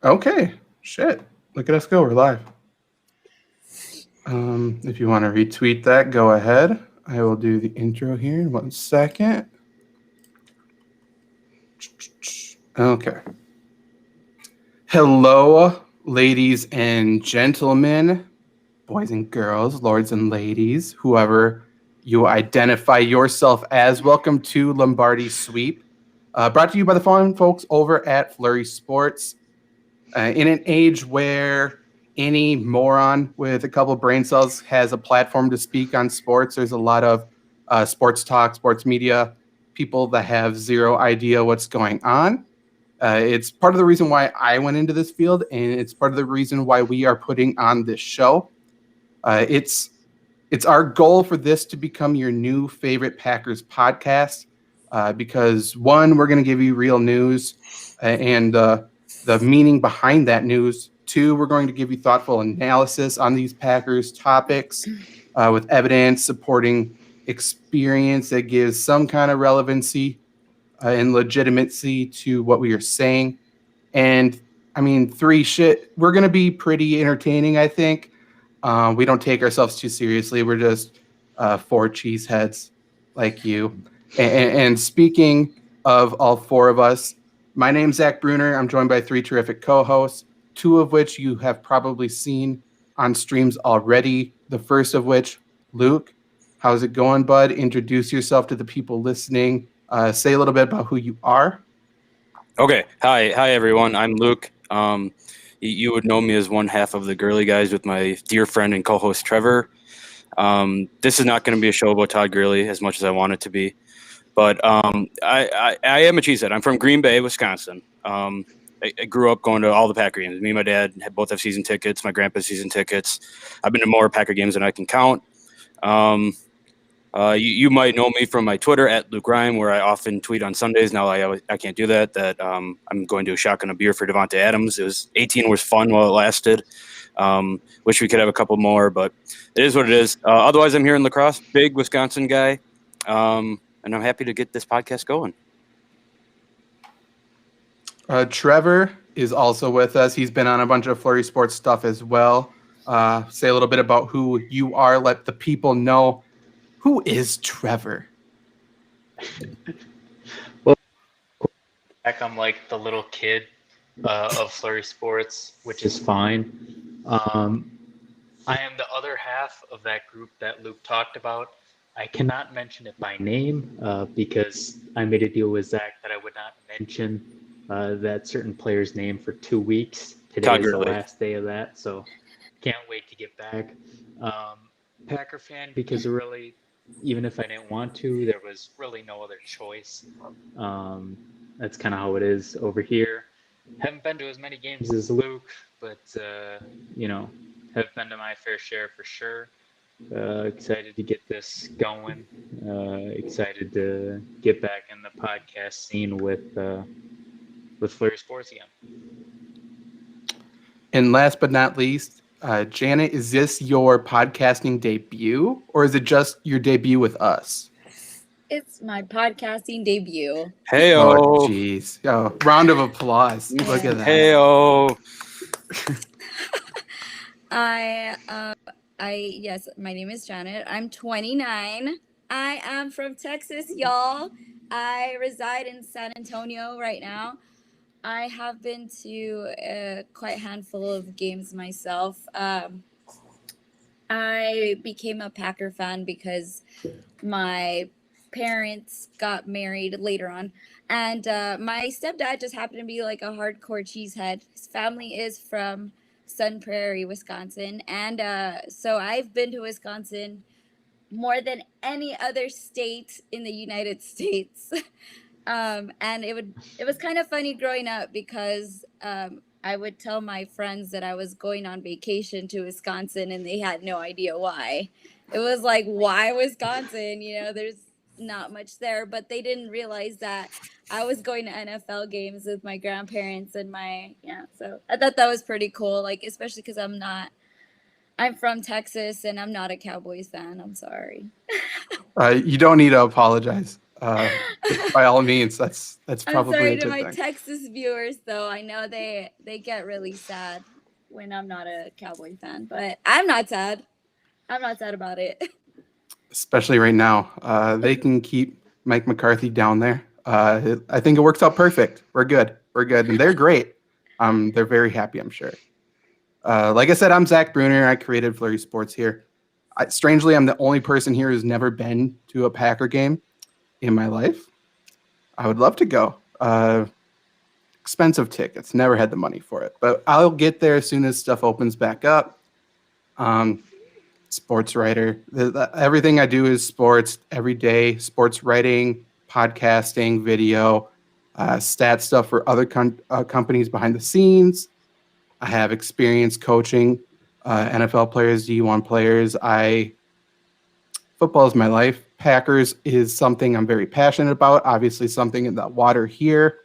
Okay. Shit. Look at us go. We're live. If you want to retweet that, go ahead. I will do the intro here in 1 second. Okay. Hello, ladies and gentlemen, boys and girls, lords and ladies, whoever you identify yourself as. Welcome to Lombardi Sweep, brought to you by the fine folks over at Flurry Sports. In an age where any moron with a couple brain cells has a platform to speak on sports, there's a lot of sports talk, sports media, people that have zero idea what's going on. It's part of the reason why I went into this field, and it's part of the reason why we are putting on this show. It's our goal for this to become your new favorite Packers podcast, because one, we're going to give you real news and the meaning behind that news. Two, we're going to give you thoughtful analysis on these Packers topics with evidence supporting experience that gives some kind of relevancy and legitimacy to what we are saying. And I mean, three, we're going to be pretty entertaining, I think. We don't take ourselves too seriously. We're just four cheeseheads like you. And speaking of all four of us, my name's Zach Bruner. I'm joined by three terrific co-hosts, two of which you have probably seen on streams already. The first of which, Luke. How's it going, bud? Introduce yourself to the people listening. Say a little bit about who you are. Okay. Hi, everyone. I'm Luke. You would know me as one half of the Gurley guys with my dear friend and co-host Trevor. This is not going to be a show about Todd Gurley as much as I want it to be, but I am a cheesehead. I'm from Green Bay, Wisconsin. I grew up going to all the Packer games. Me and my dad both have season tickets. My grandpa has season tickets. I've been to more Packer games than I can count. You might know me from my Twitter at Luke Rhyme, where I often tweet on Sundays. Now I can't do that. I'm going to shotgun a beer for Devontae Adams. It was 18 was fun while it lasted. Wish we could have a couple more, but it is what it is. Otherwise, I'm here in La Crosse, big Wisconsin guy, and I'm happy to get this podcast going. Trevor is also with us. He's been on a bunch of Flurry Sports stuff as well. Say a little bit about who you are. Let the people know. Who is Trevor? Well, I'm like the little kid of Flurry Sports, which is fine. I am the other half of that group that Luke talked about. I cannot mention it by name because I made a deal with Zach that I would not mention that certain player's name for 2 weeks. Today is the last day of that, so can't wait to get back. Packer fan because really, even if I didn't want to, there was really no other choice. That's kind of how it is over here. Haven't been to as many games as Luke, but have been to my fair share for sure. Excited to get this going. Excited to get back in the podcast scene with Flurry Sports again. And last but not least, Janet, is this your podcasting debut, or is it just your debut with us? It's my podcasting debut. Hey-o. Oh, jeez. Oh, round of applause. Yeah. Look at that. Hey-o. Yes, my name is Janet. I'm 29. I am from Texas, y'all. I reside in San Antonio right now. I have been to quite a handful of games myself. I became a Packer fan because my parents got married later on. And my stepdad just happened to be like a hardcore cheesehead. His family is from Sun Prairie, Wisconsin. And so I've been to Wisconsin more than any other state in the United States. And it was kind of funny growing up because I would tell my friends that I was going on vacation to Wisconsin and they had no idea why. It was like, why Wisconsin? There's not much there, but they didn't realize that I was going to NFL games with my grandparents and so I thought that was pretty cool, like, especially because I'm from Texas and I'm not a Cowboys fan. I'm sorry. You don't need to apologize. by all means, that's I'm probably sorry a to good my thing. Texas viewers, though. I know they get really sad when I'm not a Cowboy fan, but I'm not sad. I'm not sad about it. Especially right now. They can keep Mike McCarthy down there. I think it works out perfect. We're good. We're good, and they're great. They're very happy, I'm sure. Like I said, I'm Zach Bruner. I created Flurry Sports here. Strangely, I'm the only person here who's never been to a Packer game in my life. I would love to go. Expensive tickets. Never had the money for it, but I'll get there as soon as stuff opens back up. Um, Sports writer. Everything I do is sports every day. Sports writing, podcasting, video, stat stuff for other companies behind the scenes. I have experience coaching NFL players, D1 players. Football is my life. Packers is something I'm very passionate about. Obviously, something in the water here,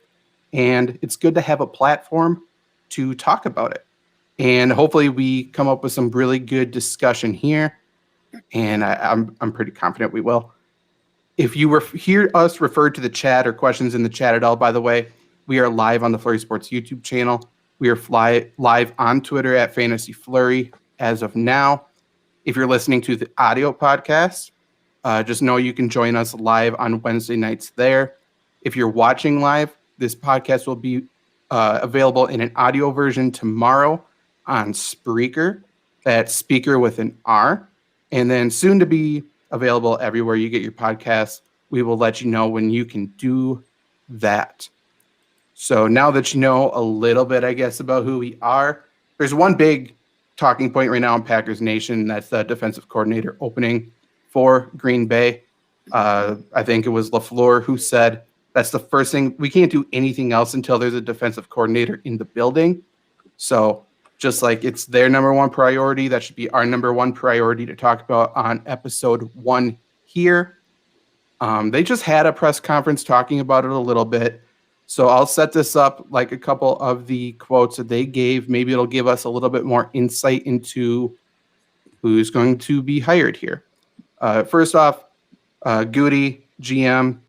and it's good to have a platform to talk about it. And hopefully, we come up with some really good discussion here. And I'm pretty confident we will. If you hear us refer to the chat or questions in the chat at all, by the way, we are live on the Flurry Sports YouTube channel. We are live on Twitter at Fantasy Flurry as of now. If you're listening to the audio podcast, just know you can join us live on Wednesday nights there. If you're watching live, this podcast will be available in an audio version tomorrow on Spreaker. That's speaker with an R. And then soon to be available everywhere you get your podcasts. We will let you know when you can do that. So now that you know a little bit, I guess, about who we are, there's one big talking point right now in Packers Nation. And that's the defensive coordinator opening for Green Bay. I think it was LaFleur who said that's the first thing. We can't do anything else until there's a defensive coordinator in the building. So just like it's their number one priority, that should be our number one priority to talk about on episode 1 here. They just had a press conference talking about it a little bit. So I'll set this up like a couple of the quotes that they gave. Maybe it'll give us a little bit more insight into who's going to be hired here. First off, Goody, GM,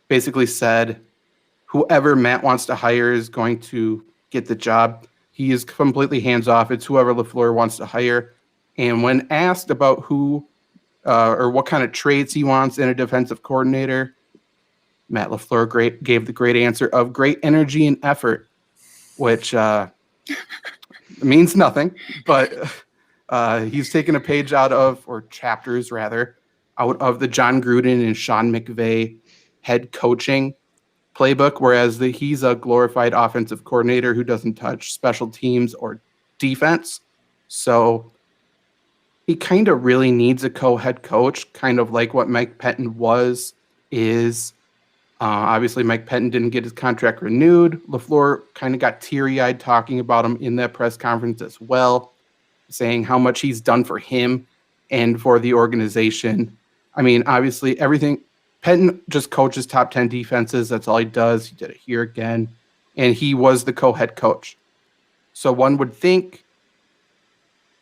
basically said whoever Matt wants to hire is going to get the job. He is completely hands off. It's whoever LaFleur wants to hire. And when asked about who or what kind of traits he wants in a defensive coordinator, Matt LaFleur gave the great answer of great energy and effort, which means nothing, but he's taken a page out of, or chapters rather, out of the John Gruden and Sean McVay head coaching playbook, whereas he's a glorified offensive coordinator who doesn't touch special teams or defense. So he kind of really needs a co-head coach, kind of like what Mike Pettin is. Obviously, Mike Pettin didn't get his contract renewed. LaFleur kind of got teary-eyed talking about him in that press conference as well, saying how much he's done for him and for the organization. I mean, obviously, everything. Pettin just coaches top 10 defenses. That's all he does. He did it here again. And he was the co-head coach. So one would think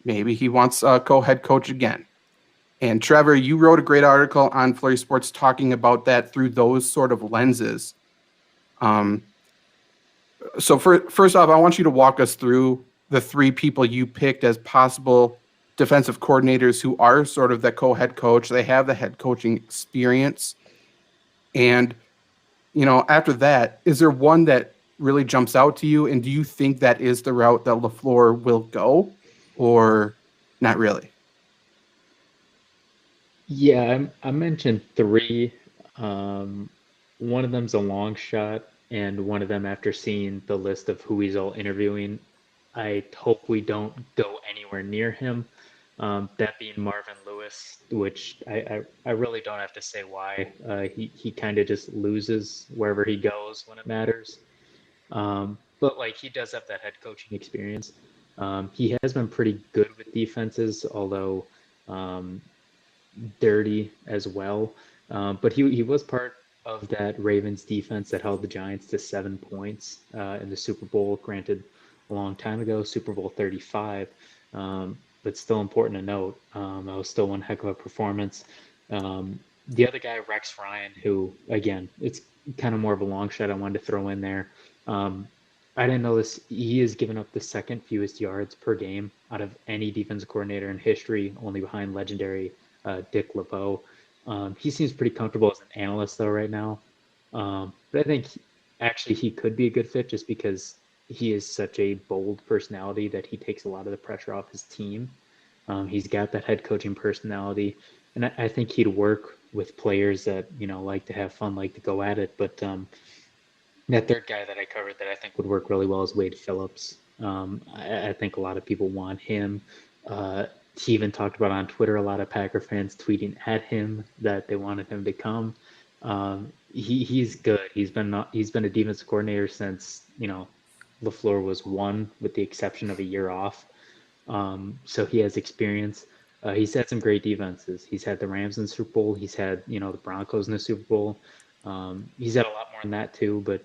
maybe he wants a co-head coach again. And Trevor, you wrote a great article on Flurry Sports talking about that through those sort of lenses. So first off, I want you to walk us through the 3 people you picked as possible defensive coordinators who are sort of the co-head coach. They have the head coaching experience. And, after that, is there one that really jumps out to you? And do you think that is the route that LaFleur will go or not really? Yeah, I mentioned 3. One of them's a long shot, and one of them, after seeing the list of who he's all interviewing, I hope we don't go anywhere near him. That being Marvin Lewis, which I really don't have to say why. He kind of just loses wherever he goes when it matters. But he does have that head coaching experience. He has been pretty good with defenses, although dirty as well. But he was part of that Ravens defense that held the Giants to 7 points in the Super Bowl, granted a long time ago, Super Bowl 35. But still important to note. That was still one heck of a performance. The other guy, Rex Ryan, who, again, it's kind of more of a long shot I wanted to throw in there. I didn't know this. He has given up the second fewest yards per game out of any defensive coordinator in history, only behind legendary Dick LeBeau. He seems pretty comfortable as an analyst, though, right now. But I think actually he could be a good fit just because he is such a bold personality that he takes a lot of the pressure off his team. He's got that head coaching personality, and I think he'd work with players that like to have fun, like to go at it. But that third guy that I covered that I think would work really well is Wade Phillips. I think a lot of people want him. He even talked about on Twitter, a lot of Packer fans tweeting at him that they wanted him to come. He's good. He's been a defensive coordinator since LaFleur was one, with the exception of a year off. So he has experience. He's had some great defenses. He's had the Rams in the Super Bowl. He's had the Broncos in the Super Bowl. He's had a lot more than that too, but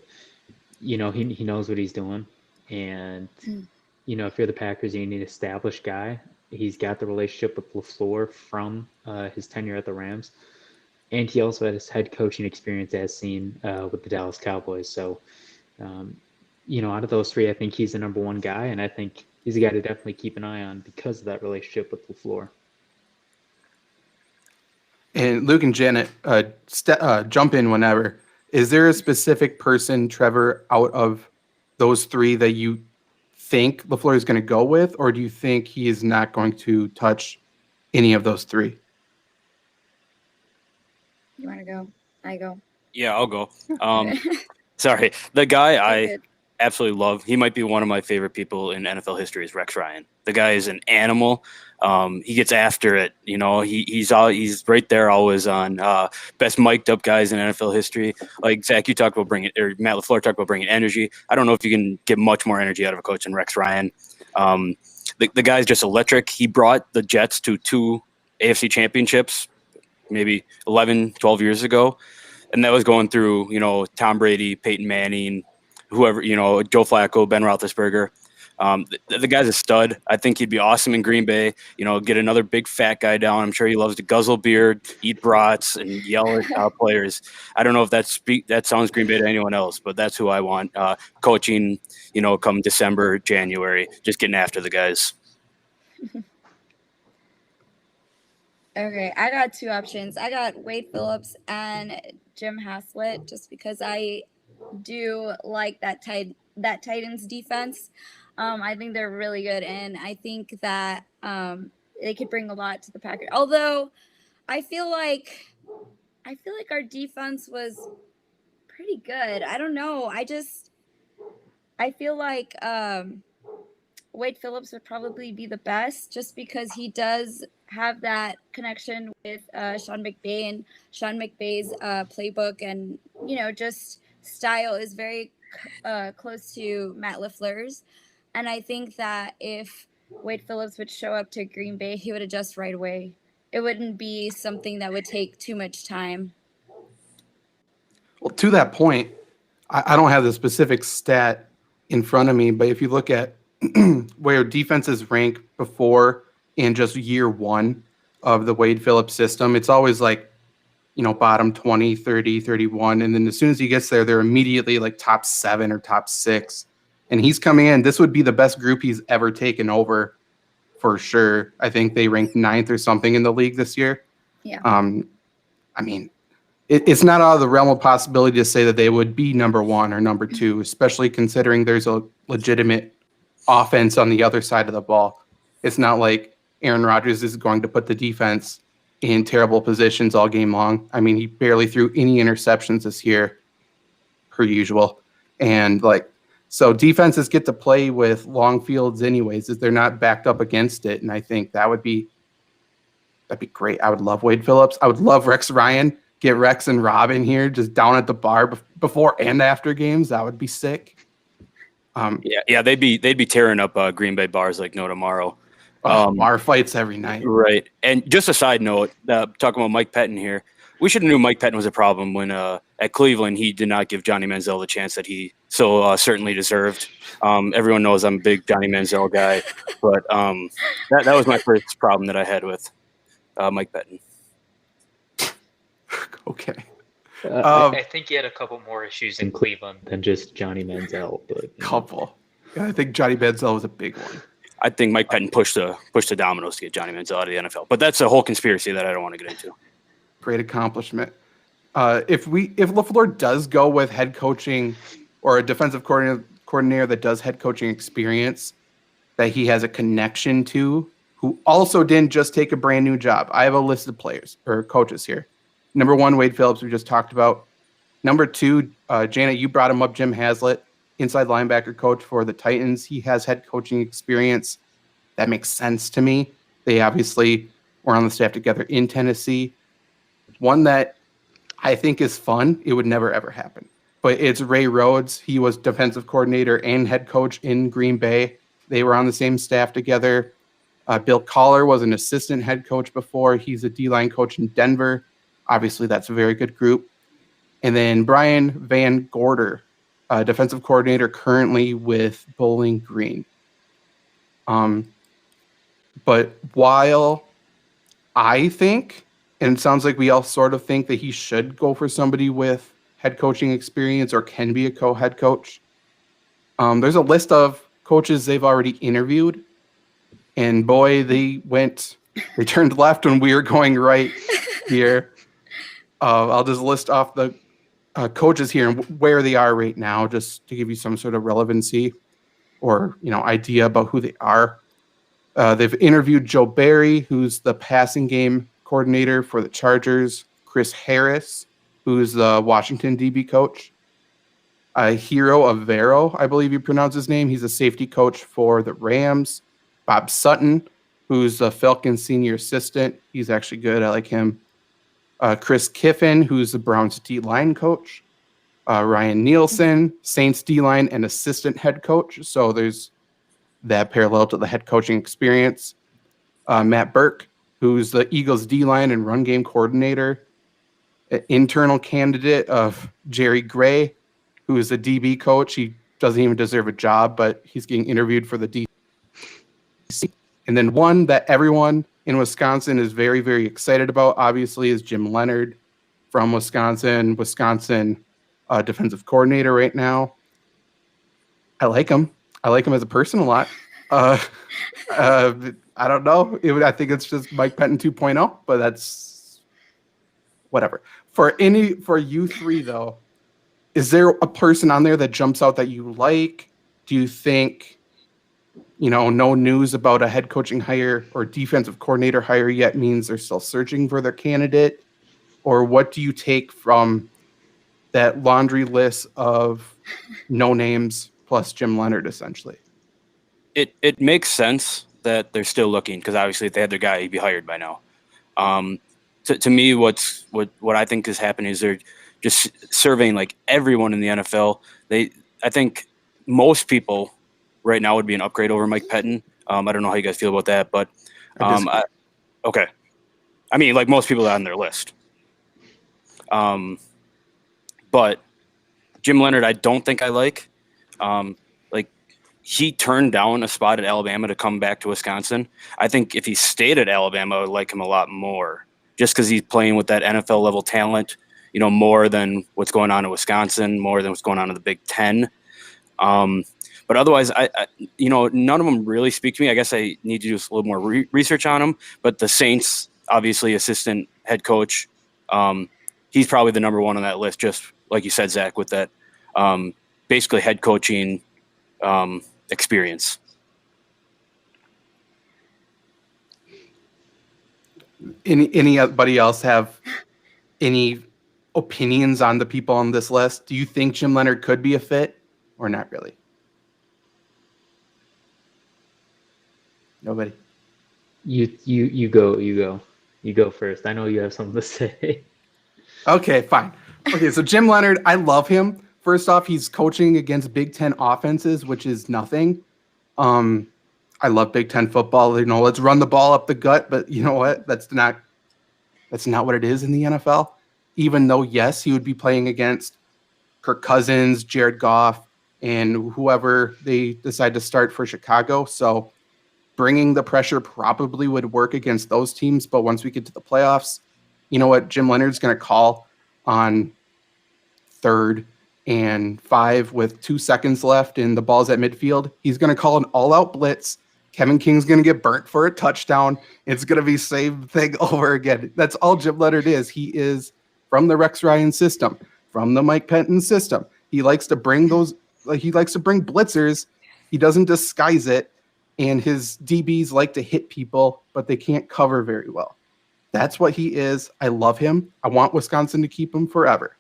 he knows what he's doing. And if you're the Packers, you need an established guy. He's got the relationship with LaFleur from his tenure at the Rams, and he also had his head coaching experience as seen with the Dallas Cowboys. So, out of those three, I think he's the number one guy, and I think he's a guy to definitely keep an eye on because of that relationship with LaFleur. And Luke and Janet, jump in whenever. Is there a specific person, Trevor, out of those three that you think LaFleur is going to go with, or do you think he is not going to touch any of those three? You want to go? I go. Yeah, I'll go. Sorry. The guy I Good. absolutely love, he might be one of my favorite people in NFL history, is Rex Ryan. The guy is an animal. He gets after it. He's right there always on best mic'd up guys in NFL history. Like Zach, you talked about Matt LaFleur talked about bringing energy. I don't know if you can get much more energy out of a coach than Rex Ryan. The guy's just electric. He brought the Jets to 2 AFC championships maybe 11, 12 years ago. And that was going through, Tom Brady, Peyton Manning, whoever, Joe Flacco, Ben Roethlisberger. The guy's a stud. I think he'd be awesome in Green Bay. Get another big fat guy down. I'm sure he loves to guzzle beer, eat brats, and yell at players. I don't know if that sounds Green Bay to anyone else, but that's who I want coaching. Come December, January, just getting after the guys. Okay, I got two options. I got Wade Phillips and Jim Haslett, just because I do like that Titans defense. I think they're really good, and I think that they could bring a lot to the Packers. Although I feel like our defense was pretty good. I don't know. I feel like Wade Phillips would probably be the best, just because he does have that connection with Sean McVay, and Sean McVay's playbook and just style is very close to Matt LaFleur's. And I think that if Wade Phillips would show up to Green Bay, he would adjust right away. It wouldn't be something that would take too much time. Well, to that point, I don't have the specific stat in front of me, but if you look at where defenses rank before in just year one of the Wade Phillips system, it's always like, bottom 20, 30, 31. And then as soon as he gets there, they're immediately like top 7 or top 6. And he's coming in. This would be the best group he's ever taken over for sure. I think they ranked 9th or something in the league this year. Yeah. It's not out of the realm of possibility to say that they would be number 1 or number 2, especially considering there's a legitimate offense on the other side of the ball. It's not like Aaron Rodgers is going to put the defense in terrible positions all game long. He barely threw any interceptions this year, per usual. And so defenses get to play with long fields anyways, if they're not backed up against it. And I think that'd be great. I would love Wade Phillips. I would love Rex Ryan. Get Rex and Rob in here just down at the bar before and after games. That would be sick. Yeah, they'd be tearing up Green Bay bars like no tomorrow. Bar fights every night. Right. And just a side note, talking about Mike Pettin here, we should have knew Mike Pettin was a problem when at Cleveland he did not give Johnny Manziel the chance that he so certainly deserved. Everyone knows I'm a big Johnny Manziel guy, but that was my first problem that I had with Mike Pettin. Okay. I think he had a couple more issues in Cleveland than just Johnny Manziel, but Couple. Yeah, I think Johnny Manziel was a big one. I think Mike Pettin pushed the dominoes to get Johnny Manziel out of the NFL, but that's a whole conspiracy that I don't want to get into. Great accomplishment. If LaFleur does go with head coaching or a defensive coordinator that does head coaching experience that he has a connection to, who also didn't just take a brand new job. I have a list of players or coaches here. Number 1, Wade Phillips, we just talked about. Number 2, Janet, you brought him up, Jim Haslett, inside linebacker coach for the Titans. He has head coaching experience. That makes sense to me. They obviously were on the staff together in Tennessee. One that I think is fun. It would never, ever happen. But it's Ray Rhodes. He was defensive coordinator and head coach in Green Bay. They were on the same staff together. Bill Collar was an assistant head coach before. He's a D-line coach in Denver. Obviously, that's a very good group. And then Brian Van Gorder, defensive coordinator currently with Bowling Green. But while I think, and it sounds like we all sort of think that he should go for somebody with head coaching experience or can be a co-head coach, there's a list of coaches they've already interviewed. And boy, they turned left when we were going right here. I'll just list off the coaches here and where they are right now, just to give you some sort of relevancy or idea about who they are. They've interviewed Joe Barry, who's the passing game coordinator for the Chargers. Chris Harris, who's the Washington DB coach. Hero Avero, I believe you pronounce his name. He's a safety coach for the Rams. Bob Sutton, who's the Falcons senior assistant. He's actually good. I like him. Chris Kiffin, who's the Browns D-line coach. Ryan Nielsen, Saints D-line and assistant head coach. So there's that parallel to the head coaching experience. Matt Burke, who's the Eagles D-line and run game coordinator. An internal candidate of Jerry Gray, who is a DB coach. He doesn't even deserve a job, but he's getting interviewed for the DC. And then one that everyone in Wisconsin is very, very excited about, obviously, is Jim Leonard from Wisconsin defensive coordinator right now. I like him. I like him as a person a lot. I don't know. I think it's just Mike Pettin 2.0, but that's whatever. For you three, though, is there a person on there that jumps out that you like? Do you think, no news about a head coaching hire or defensive coordinator hire yet means they're still searching for their candidate? Or what do you take from that laundry list of no names plus Jim Leonard, essentially? It makes sense that they're still looking because obviously if they had their guy, he'd be hired by now. To me, what I think is happening is they're just surveying like everyone in the NFL. I think most people right now would be an upgrade over Mike Pettin. I don't know how you guys feel about that, but okay. I mean, like most people on their list. But Jim Leonard, I don't think I like. He turned down a spot at Alabama to come back to Wisconsin. I think if he stayed at Alabama, I would like him a lot more, just because he's playing with that NFL level talent, more than what's going on in Wisconsin, more than what's going on in the Big Ten. But otherwise, I none of them really speak to me. I guess I need to do a little more research on them. But the Saints, obviously, assistant head coach, he's probably the number one on that list, just like you said, Zach, with that basically head coaching experience. Anybody else have any opinions on the people on this list? Do you think Jim Leonard could be a fit or not really? Nobody. You go first. I know you have something to say. Okay, fine. Okay, so Jim Leonard, I love him. First off, he's coaching against Big Ten offenses, which is nothing. I love Big Ten football. Let's run the ball up the gut, but you know what? That's not what it is in the NFL. Even though, yes, he would be playing against Kirk Cousins, Jared Goff, and whoever they decide to start for Chicago. So bringing the pressure probably would work against those teams. But once we get to the playoffs, you know what Jim Leonard's going to call? on 3rd and 5 with 2 seconds left and the ball's at midfield, he's going to call an all-out blitz. Kevin King's going to get burnt for a touchdown. It's going to be same thing over again. That's all Jim Leonhard is. He is from the Rex Ryan system, from the Mike Penton system. He likes to bring blitzers. He doesn't disguise it. And his DBs like to hit people, but they can't cover very well. That's what he is. I love him. I want Wisconsin to keep him forever.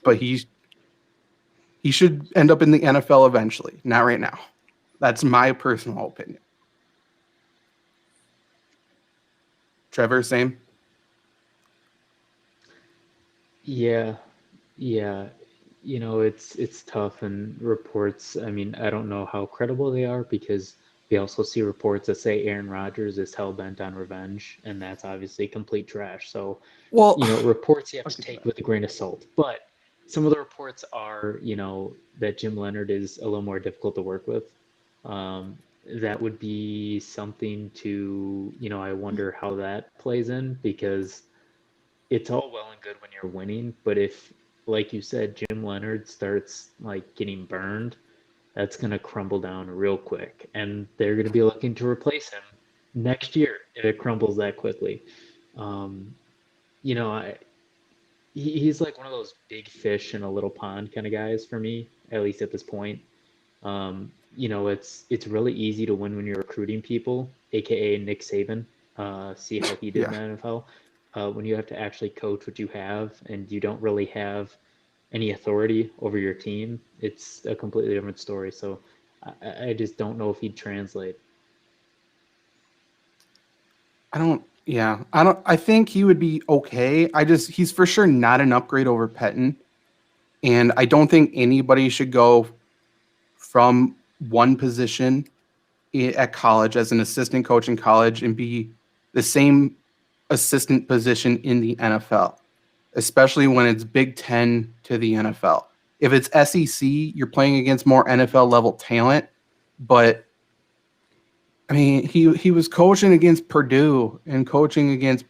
But he should end up in the NFL eventually, not right now. That's my personal opinion. Trevor, same? Yeah, yeah. It's tough, and reports, I mean, I don't know how credible they are, because we also see reports that say Aaron Rodgers is hell-bent on revenge, and that's obviously complete trash. So, Well, reports you have to take with a grain of salt. But some of the reports are, that Jim Leonhard is a little more difficult to work with. That would be something to, I wonder how that plays in, because it's all well and good when you're winning, but if, like you said, Jim Leonhard starts like getting burned, that's going to crumble down real quick, and they're going to be looking to replace him next year if it crumbles that quickly. Um, you know, I, he's like one of those big fish in a little pond kind of guys for me, at least at this point. It's really easy to win when you're recruiting people, aka Nick Saban. See how he did in the NFL. When you have to actually coach what you have, and you don't really have any authority over your team, it's a completely different story. So I just don't know if he'd translate. I think he would be okay. He's for sure not an upgrade over Pettin. And I don't think anybody should go from one position at college as an assistant coach in college and be the same assistant position in the NFL, especially when it's Big Ten to the NFL. If it's SEC, you're playing against more NFL level talent, but I mean, he was coaching against Purdue and coaching against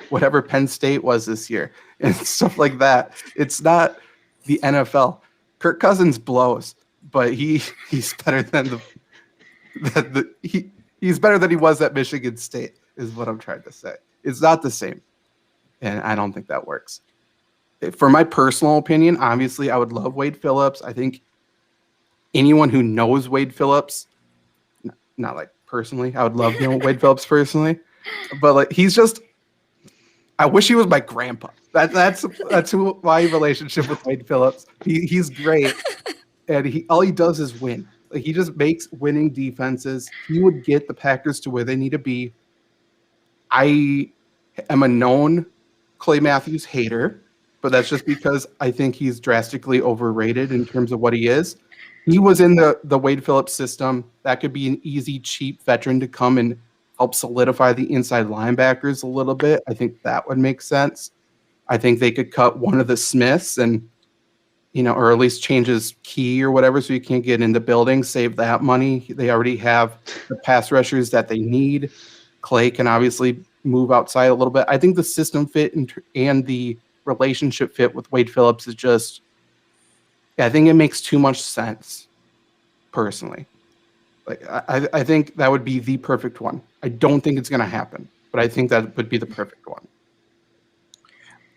whatever Penn State was this year and stuff like that. It's not the NFL. Kirk Cousins blows, but he's better than he's better than he was at Michigan State, is what I'm trying to say. It's not the same, and I don't think that works. For my personal opinion, obviously, I would love Wade Phillips. I think anyone who knows Wade Phillips, not like personally, I would love to know Wade Phillips personally, but like he's just. I wish he was my grandpa. That's who my relationship with Wade Phillips. He's great, and all he does is win. Like he just makes winning defenses. He would get the Packers to where they need to be. I am a known Clay Matthews hater, but that's just because I think he's drastically overrated in terms of what he is. He was in the Wade Phillips system. That could be an easy, cheap veteran to come and help solidify the inside linebackers a little bit. I think that would make sense. I think they could cut one of the Smiths and, or at least change his key or whatever so you can't get into buildings, save that money. They already have the pass rushers that they need. Clay can obviously move outside a little bit. I think the system fit and the relationship fit with Wade Phillips is just, I think it makes too much sense, personally. Like I think that would be the perfect one. I don't think it's going to happen, but I think that would be the perfect one.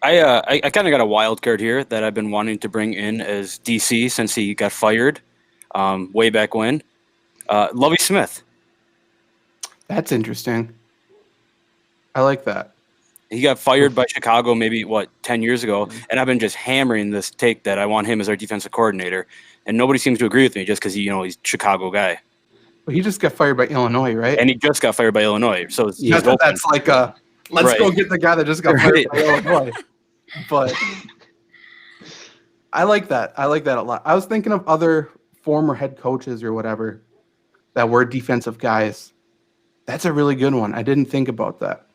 I kind of got a wild card here that I've been wanting to bring in as DC since he got fired way back when. Lovie Smith. That's interesting. I like that. He got fired by Chicago maybe, 10 years ago, and I've been just hammering this take that I want him as our defensive coordinator, and nobody seems to agree with me just because he's a Chicago guy. Well, he just got fired by Illinois, right? And he just got fired by Illinois, so that's like let's go get the guy that just got fired by Illinois. But I like that. I like that a lot. I was thinking of other former head coaches or whatever that were defensive guys. That's a really good one. I didn't think about that.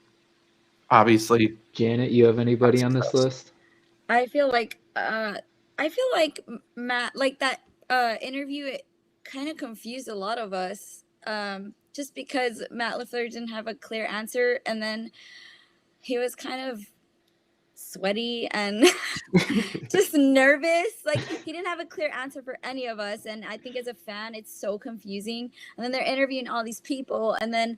Obviously, Janet, you have anybody on this list? I feel like Matt, like that interview, it kind of confused a lot of us. Just because Matt LaFleur didn't have a clear answer, and then he was kind of sweaty and just nervous. Like he didn't have a clear answer for any of us. And I think as a fan, it's so confusing. And then they're interviewing all these people and then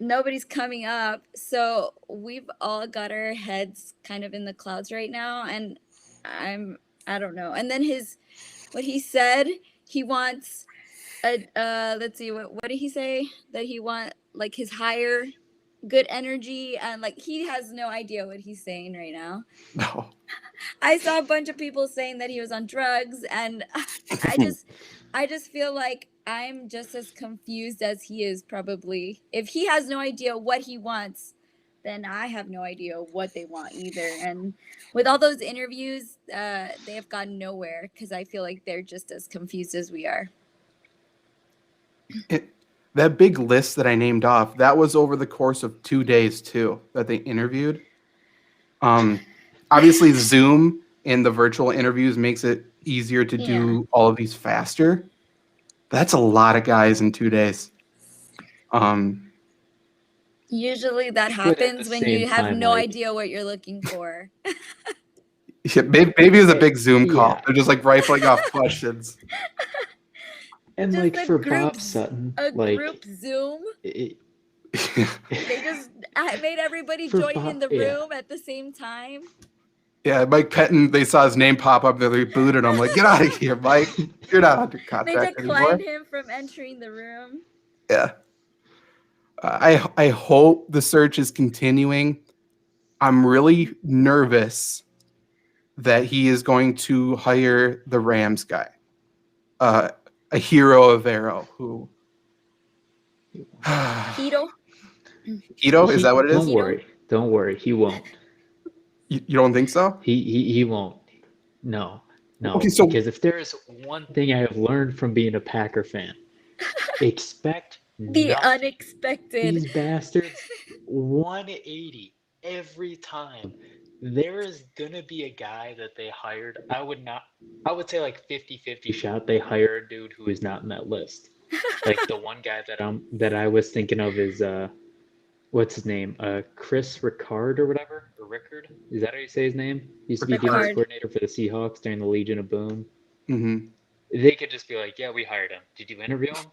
nobody's coming up. So we've all got our heads kind of in the clouds right now. And I don't know. And then what he said, he wants let's see, what did he say? That he want like his higher good energy, and like he has no idea what he's saying right now. No. I saw a bunch of people saying that he was on drugs, and I just feel like I'm just as confused as he is probably. If he has no idea what he wants, then I have no idea what they want either. And with all those interviews, they have gone nowhere because I feel like they're just as confused as we are. That big list that I named off, that was over the course of 2 days too, that they interviewed. Obviously Zoom and the virtual interviews makes it easier to do all of these faster. That's a lot of guys in 2 days. Usually that happens when you have no idea what you're looking for. Yeah, maybe it was a big Zoom call. They're just like rifling off questions. And Just like a for group Bob Sutton, A like group Zoom. it, They just made everybody For join Bob- in the yeah. room at the same time. Yeah, Mike Pettin, they saw his name pop up, they booted him. Like, get out of here, Mike. You're not under They contract declined anymore. him from entering the room. Yeah. I hope the search is continuing. I'm really nervous that he is going to hire the Rams guy, a Hero Avero, who Keto. Hito, is that what it is? Don't worry, he won't. You don't think so? He won't. No. Okay, so Because if there is one thing I have learned from being a Packer fan, expect The nothing. unexpected. These bastards 180 every time. There is gonna be a guy that they hired. I would say like 50-50 shot they hire a dude who is not in that list. Like the one guy that I was thinking of is what's his name? Chris Ricard or whatever? Or Rickard? Is that how you say his name? He used to be defense Ricard. coordinator for the Seahawks during the Legion of Boom. Mm-hmm. They could just be like, yeah, we hired him. Did you interview him?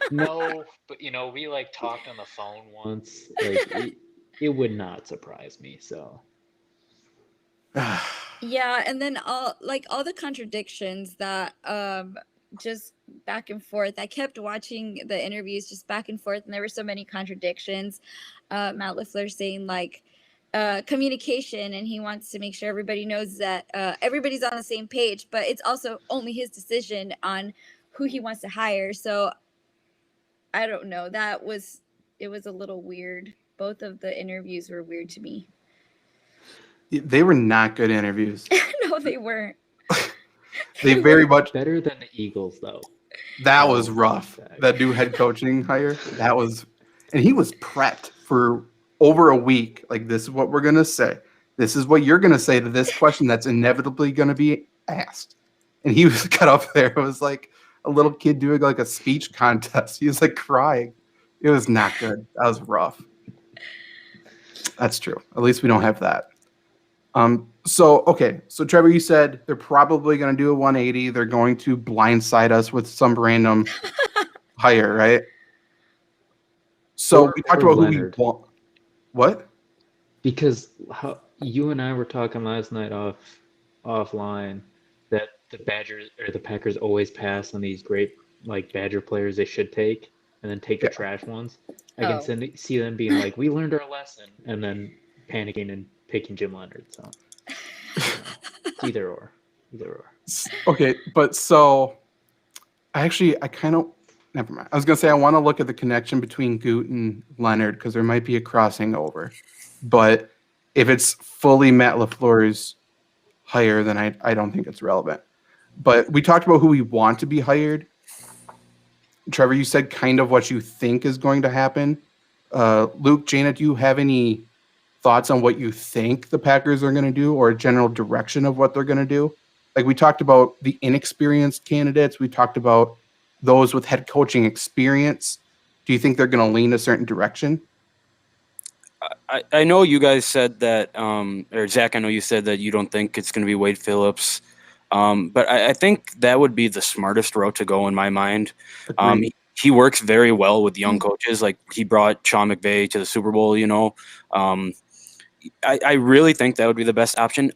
No, but we like talked on the phone once. Like it would not surprise me. So Yeah, and then all the contradictions that just back and forth. I kept watching the interviews just back and forth, and there were so many contradictions. Matt LaFleur saying like communication, and he wants to make sure everybody knows that everybody's on the same page, but it's also only his decision on who he wants to hire. So I don't know. It was a little weird. Both of the interviews were weird to me. They were not good interviews. No, they weren't. They very much better than the Eagles, though. That was rough. That new head coaching hire. That was, and he was prepped for over a week. Like, this is what we're gonna say. This is what you're gonna say to this question that's inevitably gonna be asked. And he was got up there. It was like a little kid doing like a speech contest. He was like crying. It was not good. That was rough. That's true. At least we don't have that. So Trevor, you said they're probably going to do a 180. They're going to blindside us with some random hire, right? So we talked about Leonard. who we want. What? Because you and I were talking last night offline that the Packers always pass on these great like Badger players they should take, and then take the trash ones. I can see them being like, "We learned our lesson," and then panicking and picking Jim Leonard. So either or. Okay, but so I kind of never mind. I was gonna say I want to look at the connection between Goot and Leonard because there might be a crossing over. But if it's fully Matt LaFleur's hire, then I don't think it's relevant. But we talked about who we want to be hired. Trevor, you said kind of what you think is going to happen. Luke, Jana, do you have any thoughts on what you think the Packers are going to do or a general direction of what they're going to do? Like we talked about the inexperienced candidates. We talked about those with head coaching experience. Do you think they're going to lean a certain direction? I know you guys said that, or Zach, I know you said that you don't think it's going to be Wade Phillips. But I think that would be the smartest route to go in my mind. Agreed. He works very well with young coaches. Like he brought Sean McVay to the Super Bowl, I really think that would be the best option.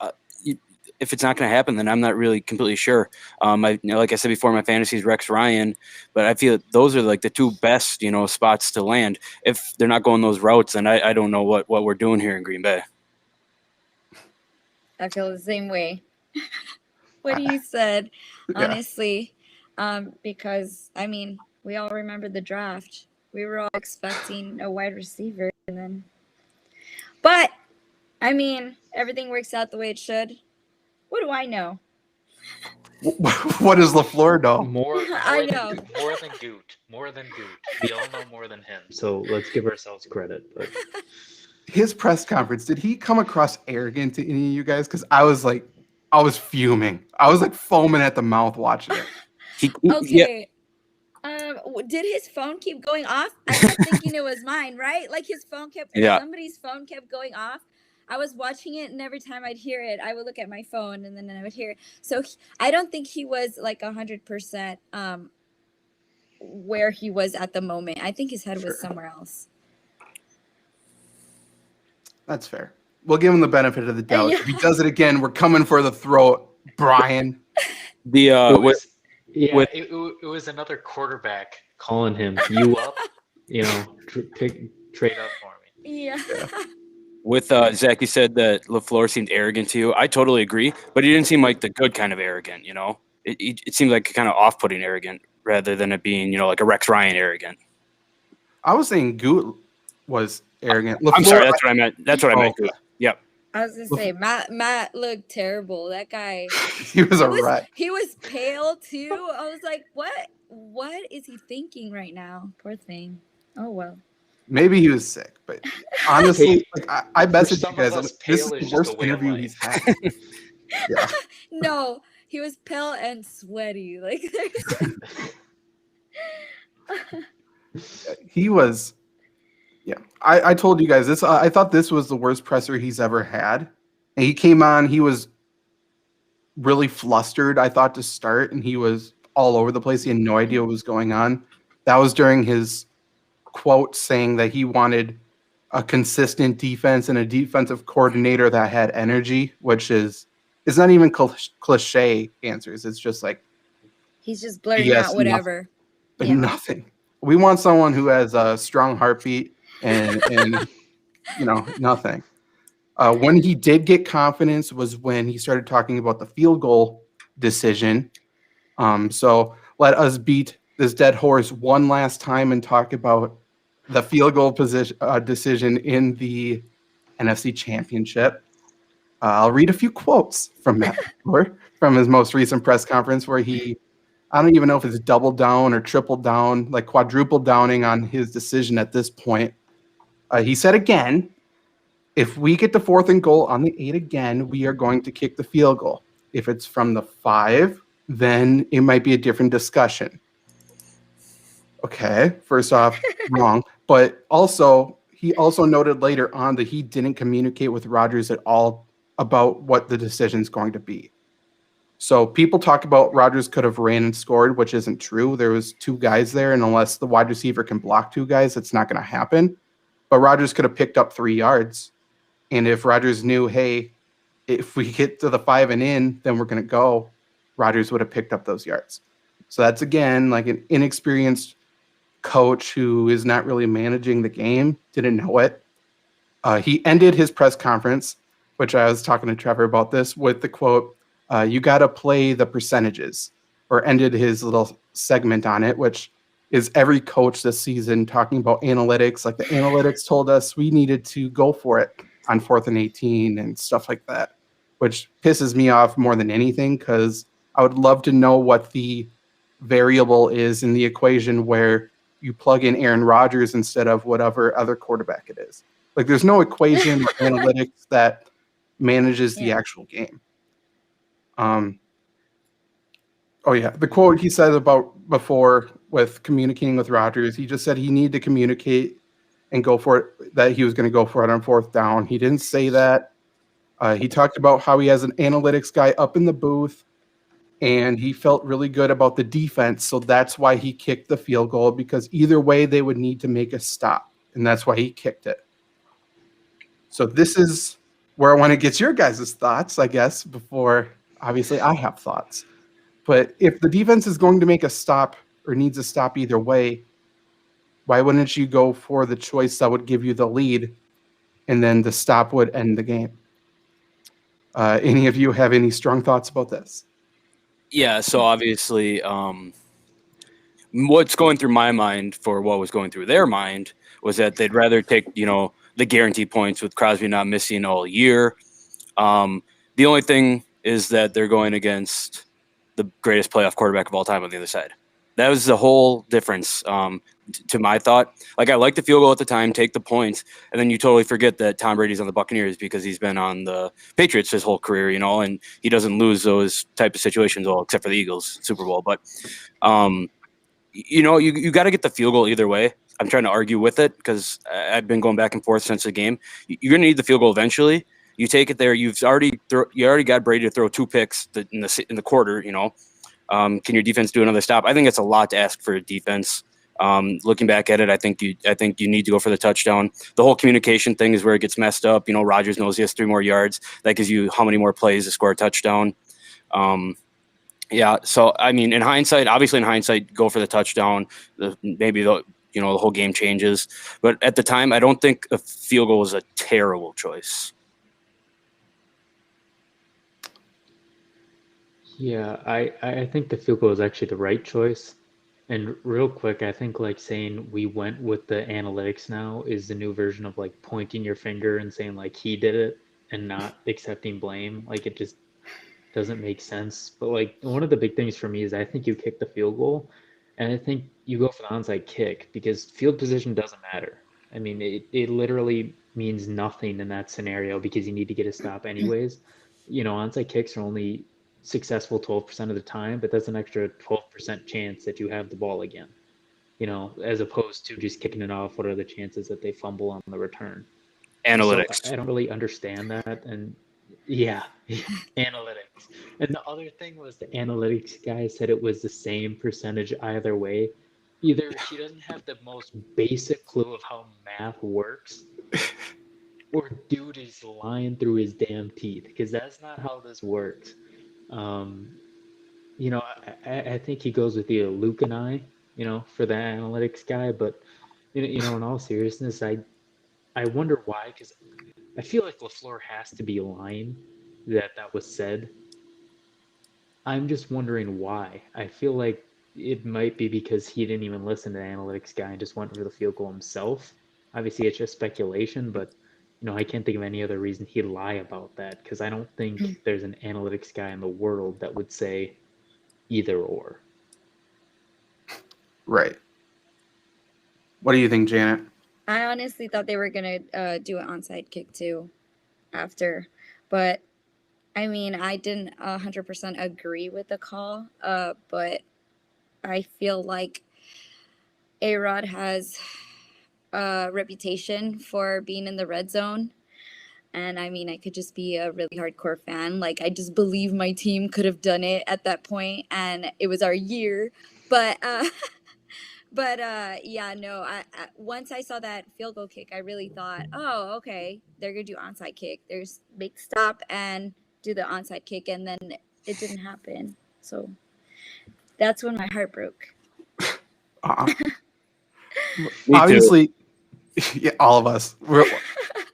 If it's not going to happen, then I'm not really completely sure. Like I said before, my fantasy is Rex Ryan, but I feel those are like the two best, spots to land. If they're not going those routes, then I don't know what we're doing here in Green Bay. I feel the same way. What you said, honestly, because I mean, we all remember the draft. We were all expecting a wide receiver, but I mean, everything works out the way it should. What do I know? What does LaFleur know? I know. More than Goot. More than Goot. We all know more than him. So let's give ourselves credit. But His press conference, did he come across arrogant to any of you guys? Because I was fuming. I was like foaming at the mouth watching it. Okay. Did his phone keep going off? I kept thinking it was mine, right? Like his phone somebody's phone kept going off. I was watching it, and every time I'd hear it, I would look at my phone, and then I would hear it. So I don't think he was like 100% where he was at the moment. I think his head was somewhere else. That's fair. We'll give him the benefit of the doubt. If he does it again, we're coming for the throat, Brian. It was another quarterback calling him, "You up? Trade up for me." Yeah. With Zach, you said that LaFleur seemed arrogant to you. I totally agree, but he didn't seem like the good kind of arrogant. It seemed like kind of off-putting arrogant rather than it being like a Rex Ryan arrogant. I was saying Goot was arrogant. I'm sorry, that's what I meant. That's what I meant. Yep. I was gonna say Matt looked terrible. That guy. He was a wreck. He was pale too. I was like, what is he thinking right now? Poor thing. Oh well. Maybe he was sick, but honestly, I messaged you guys. This is the worst interview he's had. Yeah. No, he was pale and sweaty. Like he was. Yeah, I told you guys this. I thought this was the worst presser he's ever had. And he came on. He was really flustered, I thought, to start, and he was all over the place. He had no idea what was going on. That was during his quote saying that he wanted a consistent defense and a defensive coordinator that had energy, which is not even cliche answers. It's just like he's just blurting out whatever. Nothing. We want someone who has a strong heartbeat and nothing. When he did get confidence was when he started talking about the field goal decision. So let us beat this dead horse one last time and talk about the field goal decision in the NFC Championship. I'll read a few quotes from Matt LaFleur from his most recent press conference where I don't even know if it's double down or triple down, like quadruple downing on his decision at this point. He said again, if we get the 4th and goal on the 8 again, we are going to kick the field goal. If it's from the 5, then it might be a different discussion. Okay, first off, wrong. But he also noted later on that he didn't communicate with Rodgers at all about what the decision is going to be. So people talk about Rodgers could have ran and scored, which isn't true. There was 2 guys there, and unless the wide receiver can block 2 guys, it's not going to happen. But Rodgers could have picked up 3 yards. And if Rodgers knew, hey, if we get to the 5 and in, then we're going to go, Rodgers would have picked up those yards. So that's, again, like an inexperienced coach who is not really managing the game, didn't know it. He ended his press conference, which I was talking to Trevor about this, with the quote, you got to play the percentages, or ended his little segment on it, which is every coach this season talking about analytics. Like the analytics told us we needed to go for it on 4th and 18 and stuff like that, which pisses me off more than anything because I would love to know what the variable is in the equation where you plug in Aaron Rodgers instead of whatever other quarterback it is. Like there's no equation or analytics that manages the actual game. The quote he said about before with communicating with Rodgers, he just said he needed to communicate and go for it, that he was going to go for it on fourth down. He didn't say that. He talked about how he has an analytics guy up in the booth, and he felt really good about the defense. So that's why he kicked the field goal, because either way they would need to make a stop. And that's why he kicked it. So this is where I want to get your guys' thoughts, I guess, before obviously I have thoughts. But if the defense is going to make a stop or needs a stop either way, why wouldn't you go for the choice that would give you the lead, and then the stop would end the game? Any of you have any strong thoughts about this? Yeah, so obviously, what's going through my mind for what was going through their mind was that they'd rather take, the guaranteed points with Crosby not missing all year. The only thing is that they're going against the greatest playoff quarterback of all time on the other side. That was the whole difference to my thought. Like, I like the field goal at the time, take the points, and then you totally forget that Tom Brady's on the Buccaneers because he's been on the Patriots his whole career, and he doesn't lose those type of situations, well, except for the Eagles Super Bowl. But, you got to get the field goal either way. I'm trying to argue with it because I've been going back and forth since the game. You're going to need the field goal eventually. You take it there. You already got Brady to throw 2 picks in the quarter. Can your defense do another stop? I think it's a lot to ask for a defense. Looking back at it, I think you need to go for the touchdown. The whole communication thing is where it gets messed up. Rodgers knows he has 3 more yards. That gives you how many more plays to score a touchdown. Yeah. So I mean, in hindsight, go for the touchdown. Maybe the whole game changes. But at the time, I don't think a field goal was a terrible choice. Yeah, I think the field goal is actually the right choice. And real quick, I think like saying we went with the analytics now is the new version of like pointing your finger and saying like he did it and not accepting blame. Like it just doesn't make sense. But like one of the big things for me is I think you kick the field goal, and I think you go for the onside kick because field position doesn't matter. I mean, it literally means nothing in that scenario because you need to get a stop anyways. Onside kicks are only successful 12% of the time, but that's an extra 12% chance that you have the ball again. As opposed to just kicking it off, what are the chances that they fumble on the return? Analytics. So I don't really understand that. And yeah, analytics. And the other thing was the analytics guy said it was the same percentage either way. Either he doesn't have the most basic clue of how math works, or dude is lying through his damn teeth, because that's not how this works. I think he goes with either Luke and I, for the analytics guy. But in all seriousness, I wonder why, because I feel like LaFleur has to be lying that was said. I'm just wondering why. I feel like it might be because he didn't even listen to the analytics guy and just went for the field goal himself. Obviously, it's just speculation, but I can't think of any other reason he'd lie about that, because I don't think there's an analytics guy in the world that would say either or. Right. What do you think, Janet? I honestly thought they were gonna do an onside kick too after, but I mean, I didn't 100% agree with the call, but I feel like A-Rod has a reputation for being in the red zone. And I mean, I could just be a really hardcore fan. Like, I just believe my team could have done it at that point, and it was our year. But yeah, no. I once I saw that field goal kick, I really thought, oh, okay, they're gonna do onside kick. There's make stop and do the onside kick, and then it didn't happen. So that's when my heart broke. Obviously, yeah, all of us were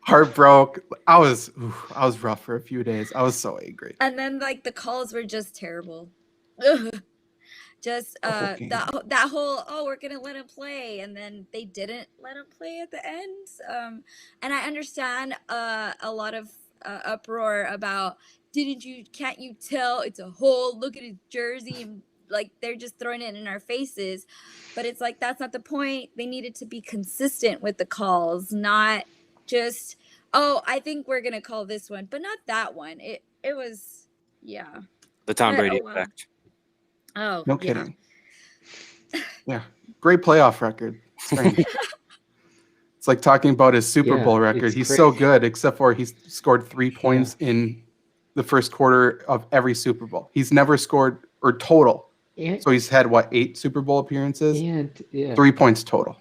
heart broke. I was rough for a few days. I was so angry. And then like the calls were just terrible. Ugh. Just that whole, oh, we're gonna let him play, and then they didn't let him play at the end. And I understand a lot of uproar about can't you tell it's a hole? Look at his jersey, and like they're just throwing it in our faces. But it's like that's not the point. They needed to be consistent with the calls, not just, oh, I think we're gonna call this one, but not that one. It was, yeah. The Tom Brady wow. effect. Oh, no kidding. Yeah, great playoff record. Strange. It's like talking about his Super Yeah, Bowl record. it's He's cra- so good, except for he's scored 3 points Yeah. in the first quarter of every Super Bowl. He's never scored, or total. And, So he's had, what, 8 Super Bowl appearances? yeah. 3 points total.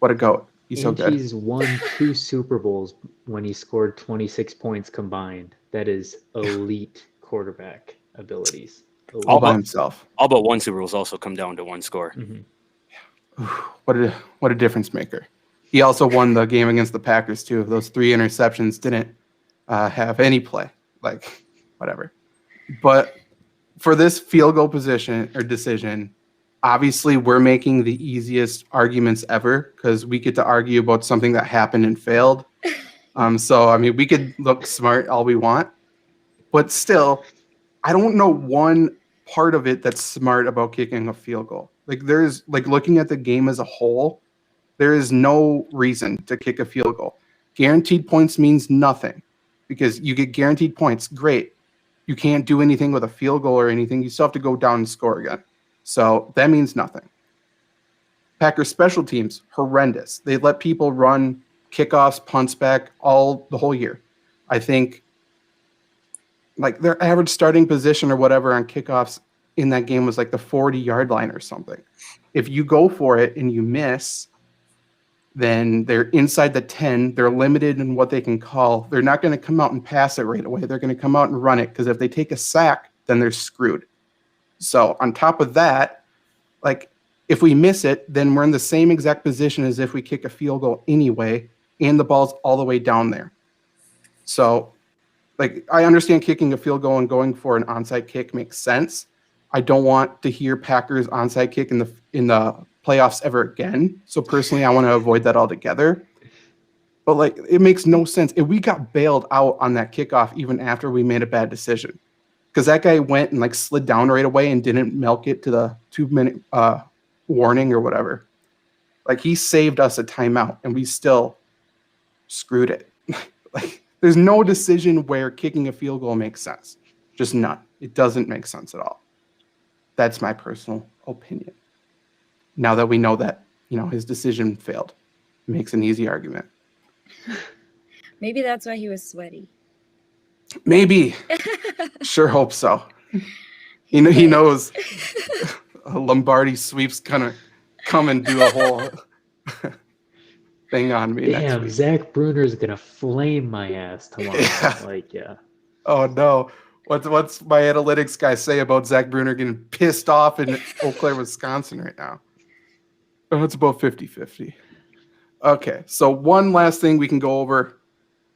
What a goat. He's so And good. he's won 2 Super Bowls when he scored 26 points combined. That is elite quarterback abilities. All by but- himself. All but one Super Bowl's also come down to one score. Mhm. What a difference maker. He also won the game against the Packers, too. Those 3 interceptions didn't have any play. Like, whatever. But for this field goal position or decision, obviously we're making the easiest arguments ever because we get to argue about something that happened and failed. So, I mean, we could look smart all we want. But still, I don't know one part of it that's smart about kicking a field goal. Like, there's, like, looking at the game as a whole, there is no reason to kick a field goal. Guaranteed points means nothing because you get guaranteed points. Great. You can't do anything with a field goal or anything. You still have to go down and score again. So that means nothing. Packers special teams, horrendous. They let people run kickoffs, punts back the whole year. I think like their average starting position or whatever on kickoffs in that game was like the 40-yard line or something. If you go for it and you miss, then they're inside the 10. They're limited in what they can call. They're not going to come out and pass it right away. They're going to come out and run it because if they take a sack, then they're screwed. So on top of that, like if we miss it, then we're in the same exact position as if we kick a field goal anyway, and the ball's all the way down there. So like I understand kicking a field goal and going for an onside kick makes sense. I don't want to hear Packers onside kick in the playoffs ever again. So personally, I want to avoid that altogether. But like, it makes no sense. If we got bailed out on that kickoff even after we made a bad decision, because that guy went and like slid down right away and didn't milk it to the 2-minute warning or whatever. Like he saved us a timeout and we still screwed it. Like there's no decision where kicking a field goal makes sense. Just none. It doesn't make sense at all. That's my personal opinion. Now that we know that, his decision failed, it makes an easy argument. Maybe that's why he was sweaty. Maybe. Sure hope so. He knows Lombardi Sweep's gonna come and do a whole thing on me next Damn, week. Zach Bruner's gonna flame my ass tomorrow. Yeah. Yeah. Oh no. What's my analytics guy say about Zach Bruner getting pissed off in Eau Claire, Wisconsin right now? Oh, it's about 50-50. Okay, so one last thing we can go over,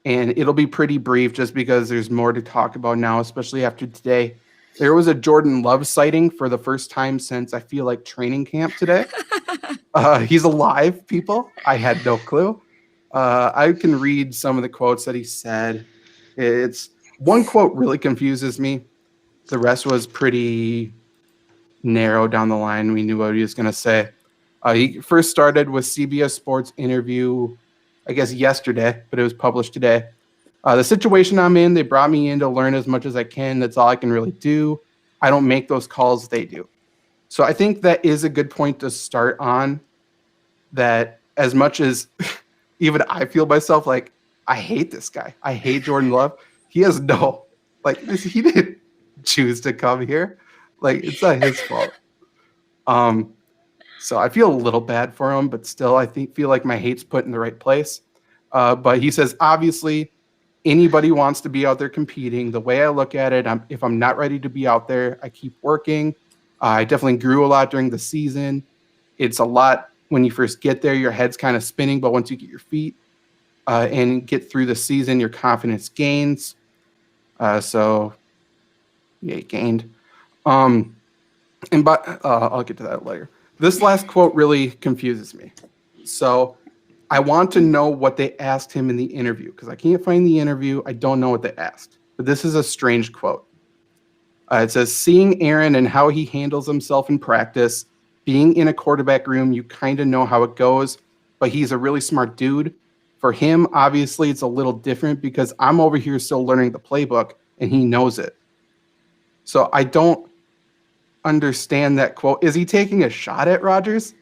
and it'll be pretty brief just because there's more to talk about now, especially after today. There was a Jordan Love sighting for the first time since I feel like training camp today. He's alive, people. I had no clue. I can read some of the quotes that he said. It's one quote really confuses me. The rest was pretty narrow down the line. We knew what he was going to say. He first started with CBS Sports interview, I guess yesterday, but it was published today. The situation I'm in, they brought me in to learn as much as I can. That's all I can really do. I don't make those calls, they do. So I think that is a good point to start on, that as much as even I feel myself like, I hate this guy. I hate Jordan Love. He has he didn't choose to come here. Like, it's not his fault. So I feel a little bad for him, but still I feel like my hate's put in the right place. But he says, obviously, anybody wants to be out there competing. The way I look at it, if I'm not ready to be out there, I keep working. I definitely grew a lot during the season. It's a lot when you first get there, your head's kind of spinning, but once you get your feet and get through the season, your confidence gains. So, yeah, it gained. I'll get to that later. This last quote really confuses me. So I want to know what they asked him in the interview because I can't find the interview. I don't know what they asked. But this is a strange quote. It says, seeing Aaron and how he handles himself in practice, being in a quarterback room, you kind of know how it goes, but he's a really smart dude. For him, obviously, it's a little different because I'm over here still learning the playbook and he knows it. So I don't understand that quote. Is he taking a shot at Rodgers?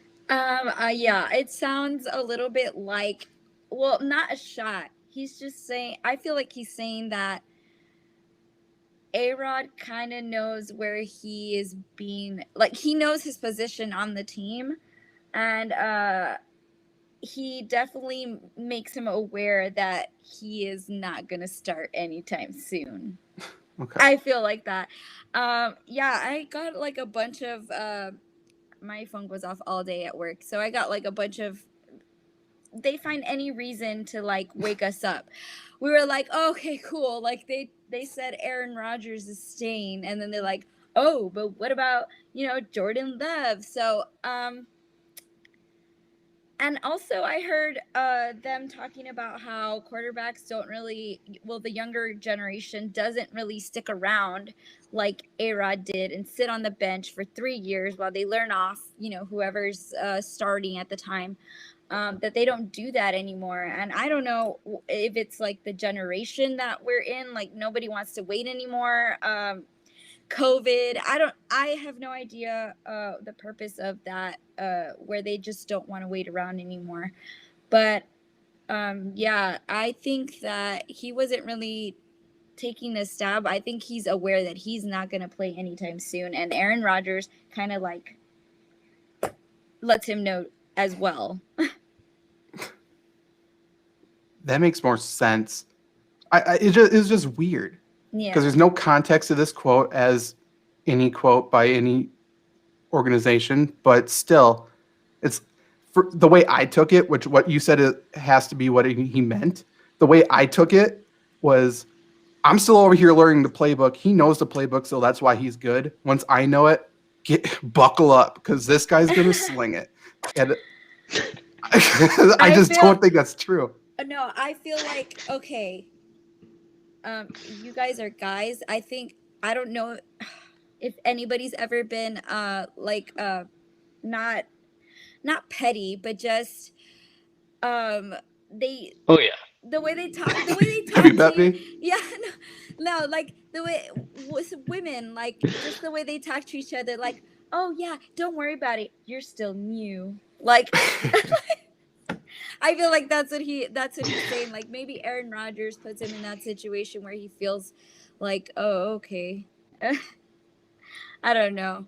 Yeah, it sounds a little bit like, well, not a shot. He's just saying, I feel like he's saying that A-Rod kind of knows where he is being, like, he knows his position on the team, and he definitely makes him aware that he is not going to start anytime soon. Okay. I feel like that. Yeah, I got like a bunch of my phone goes off all day at work, so I got like a bunch of, they find any reason to like wake us up. We were like, oh, okay, cool. Like they said Aaron Rodgers is staying, and then they're like, oh, but what about, Jordan Love? So and also I heard them talking about how quarterbacks don't really, well, the younger generation doesn't really stick around like A-Rod did and sit on the bench for 3 years while they learn off, whoever's starting at the time. That they don't do that anymore. And I don't know if it's like the generation that we're in, like nobody wants to wait anymore. COVID, I have no idea the purpose of that, where they just don't want to wait around anymore. But yeah, I think that he wasn't really taking a stab. I think he's aware that he's not going to play anytime soon, and Aaron Rodgers kind of like lets him know as well. That makes more sense. It's just weird Yeah. because there's no context to this quote as any quote by any organization, but still, it's for the way I took it, which what you said it has to be what he meant. The way I took it was, I'm still over here learning the playbook. He knows the playbook, so that's why he's good. Once I know it, buckle up because this guy's gonna sling it. And I just don't think that's true. No, I feel like, okay, you guys are guys. I don't know if anybody's ever been not petty, but just they Oh yeah. the way they talk Have you to met you, me? yeah, no, like the way with women, like just the way they talk to each other, like, oh yeah, don't worry about it, you're still new, like. I feel like that's what he's saying. Like maybe Aaron Rodgers puts him in that situation where he feels like, oh, okay. I don't know.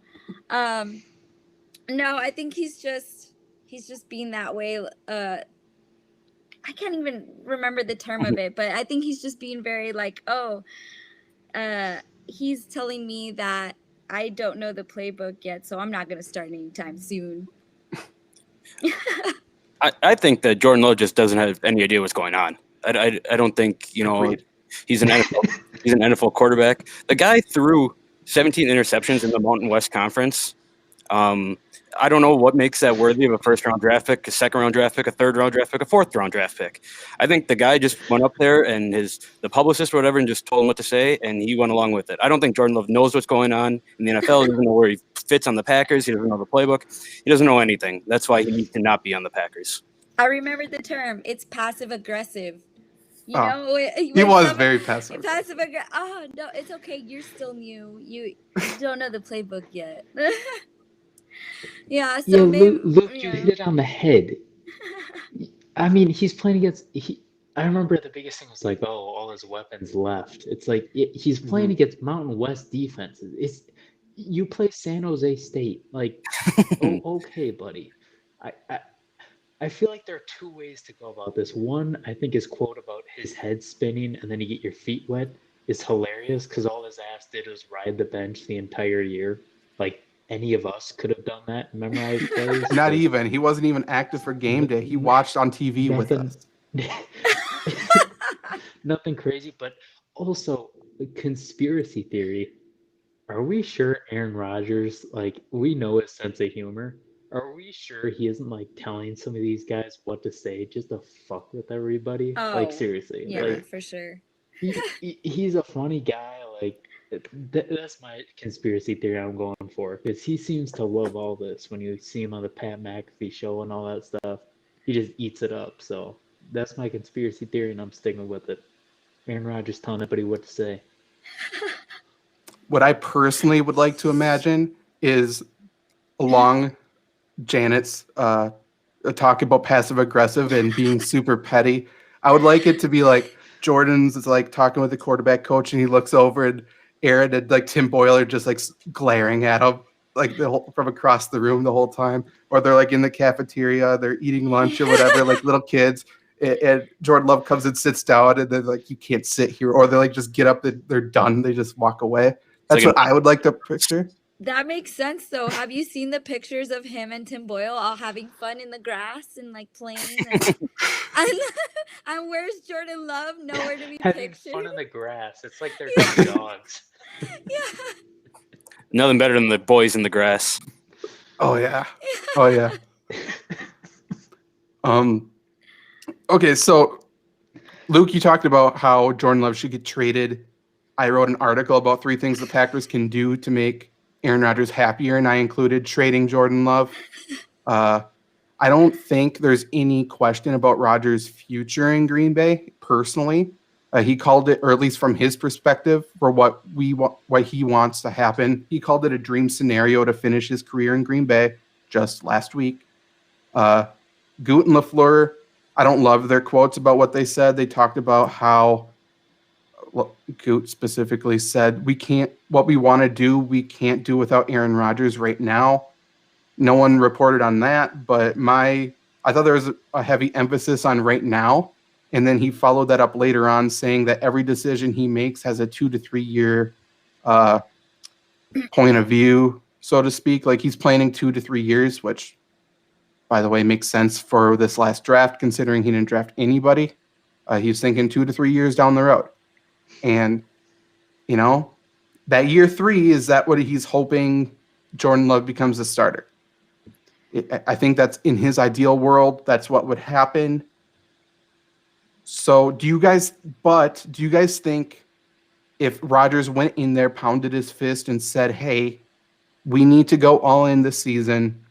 No, I think he's just being that way. I can't even remember the term of it, but I think he's just being very like, oh, he's telling me that I don't know the playbook yet, so I'm not gonna start anytime soon. I think that Jordan Love just doesn't have any idea what's going on. I don't think Agreed. he's an NFL quarterback. The guy threw 17 interceptions in the Mountain West Conference. I don't know what makes that worthy of a first-round draft pick, a second-round draft pick, a third-round draft pick, a fourth-round draft pick. I think the guy just went up there and the publicist or whatever and just told him what to say, and he went along with it. I don't think Jordan Love knows what's going on in the NFL. He doesn't know where he fits on the Packers. He doesn't know the playbook. He doesn't know anything. That's why he needs to not be on the Packers. I remember the term. It's passive aggressive. You Oh, know, he was very passive. Passive aggressive. Oh no, it's okay. You're still new. You don't know the playbook yet. Yeah. So Yeah, maybe, Luke, you hit it on the head. I mean, he's playing against. I remember the biggest thing was like, oh, all his weapons left. It's like he's playing against Mountain West defenses. You play San Jose State. Like, oh, okay, buddy. I feel like there are two ways to go about this. One, I think his quote about his head spinning and then you get your feet wet is hilarious because all his ass did was ride the bench the entire year. Like any of us could have done that and memorized plays. Not even. He wasn't even active for game day. He watched on TV with us. Nothing crazy, but also conspiracy theory. Are we sure Aaron Rodgers, like, we know his sense of humor? Are we sure he isn't like telling some of these guys what to say just to fuck with everybody? Like seriously, yeah, like for sure. he's a funny guy. Like that's my conspiracy theory I'm going for because he seems to love all this. When you see him on the Pat McAfee show and all that stuff, he just eats it up. So that's my conspiracy theory, and I'm sticking with it. Aaron Rodgers telling everybody what to say. What I personally would like to imagine is along Janet's talk about passive aggressive and being super petty. I would like it to be like Jordan's is like talking with the quarterback coach, and he looks over and Aaron and like Tim Boyle are just like glaring at him like from across the room the whole time, or they're like in the cafeteria, they're eating lunch or whatever, like little kids. And Jordan Love comes and sits down, and they're like, "You can't sit here," or they like just get up, they're done, they just walk away. That's like what I would like to picture. That makes sense though. Have you seen the pictures of him and Tim Boyle all having fun in the grass and like playing and, and where's Jordan Love? Nowhere to be Having pictured. fun in the grass. It's like they're Yeah. dogs. Yeah. Nothing better than the boys in the grass. Oh yeah. Oh yeah. Okay, so Luke, you talked about how Jordan Love should get traded. I wrote an article about 3 things the Packers can do to make Aaron Rodgers happier, and I included trading Jordan Love. I don't think there's any question about Rodgers' future in Green Bay. Personally, he called it, or at least from his perspective, for what he wants to happen. He called it a dream scenario to finish his career in Green Bay just last week. Goot and LaFleur, I don't love their quotes about what they said. They talked about how, well, Goot specifically said, what we want to do, we can't do without Aaron Rodgers right now. No one reported on that, but I thought there was a heavy emphasis on right now. And then he followed that up later on saying that every decision he makes has a 2 to 3 year point of view, so to speak. Like he's planning 2 to 3 years, which, by the way, makes sense for this last draft, considering he didn't draft anybody. He's thinking 2 to 3 years down the road. And, that year 3, is that what he's hoping Jordan Love becomes a starter? I think that's in his ideal world. That's what would happen. So do you guys think if Rodgers went in there, pounded his fist and said, hey, we need to go all in this season.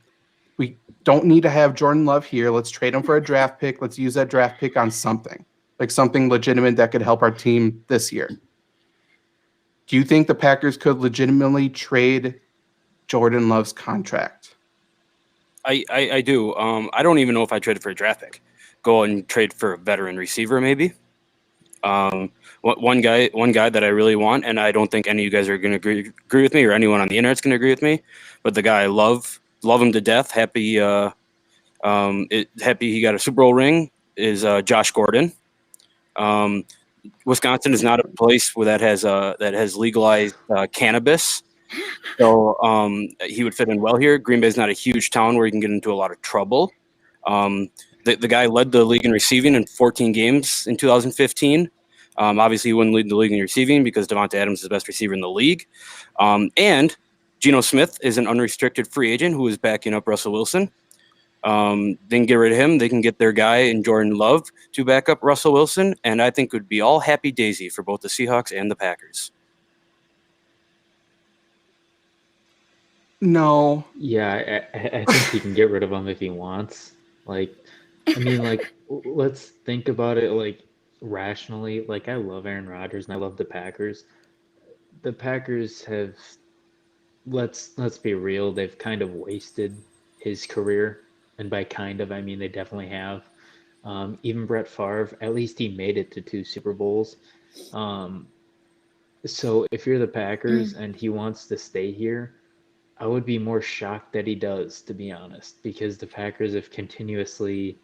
We don't need to have Jordan Love here. Let's trade him for a draft pick. Let's use that draft pick on something, like something legitimate that could help our team this year. Do you think the Packers could legitimately trade Jordan Love's contract? I do. I don't even know if I traded for a draft pick. Go and trade for a veteran receiver, maybe. One guy that I really want, and I don't think any of you guys are going to agree with me, or anyone on the internet's going to agree with me, but the guy I love him to death. Happy he got a Super Bowl ring is Josh Gordon. Wisconsin is not a place that has legalized cannabis. So he would fit in well here. Green Bay is not a huge town where you can get into a lot of trouble. The guy led the league in receiving in 14 games in 2015. Obviously, he wouldn't lead the league in receiving because Devontae Adams is the best receiver in the league. And Geno Smith is an unrestricted free agent who is backing up Russell Wilson. They can get rid of him. They can get their guy in Jordan Love to back up Russell Wilson. And I think it would be all happy daisy for both the Seahawks and the Packers. No. Yeah, I think he can get rid of him if he wants. Like, I mean, like, let's think about it like rationally. Like, I love Aaron Rodgers and I love the Packers. The Packers have, let's be real, they've kind of wasted his career, and by kind of, I mean they definitely have. Even Brett Favre, at least he made it to 2 Super Bowls. So if you're the Packers and he wants to stay here, I would be more shocked that he does, to be honest, because the Packers have continuously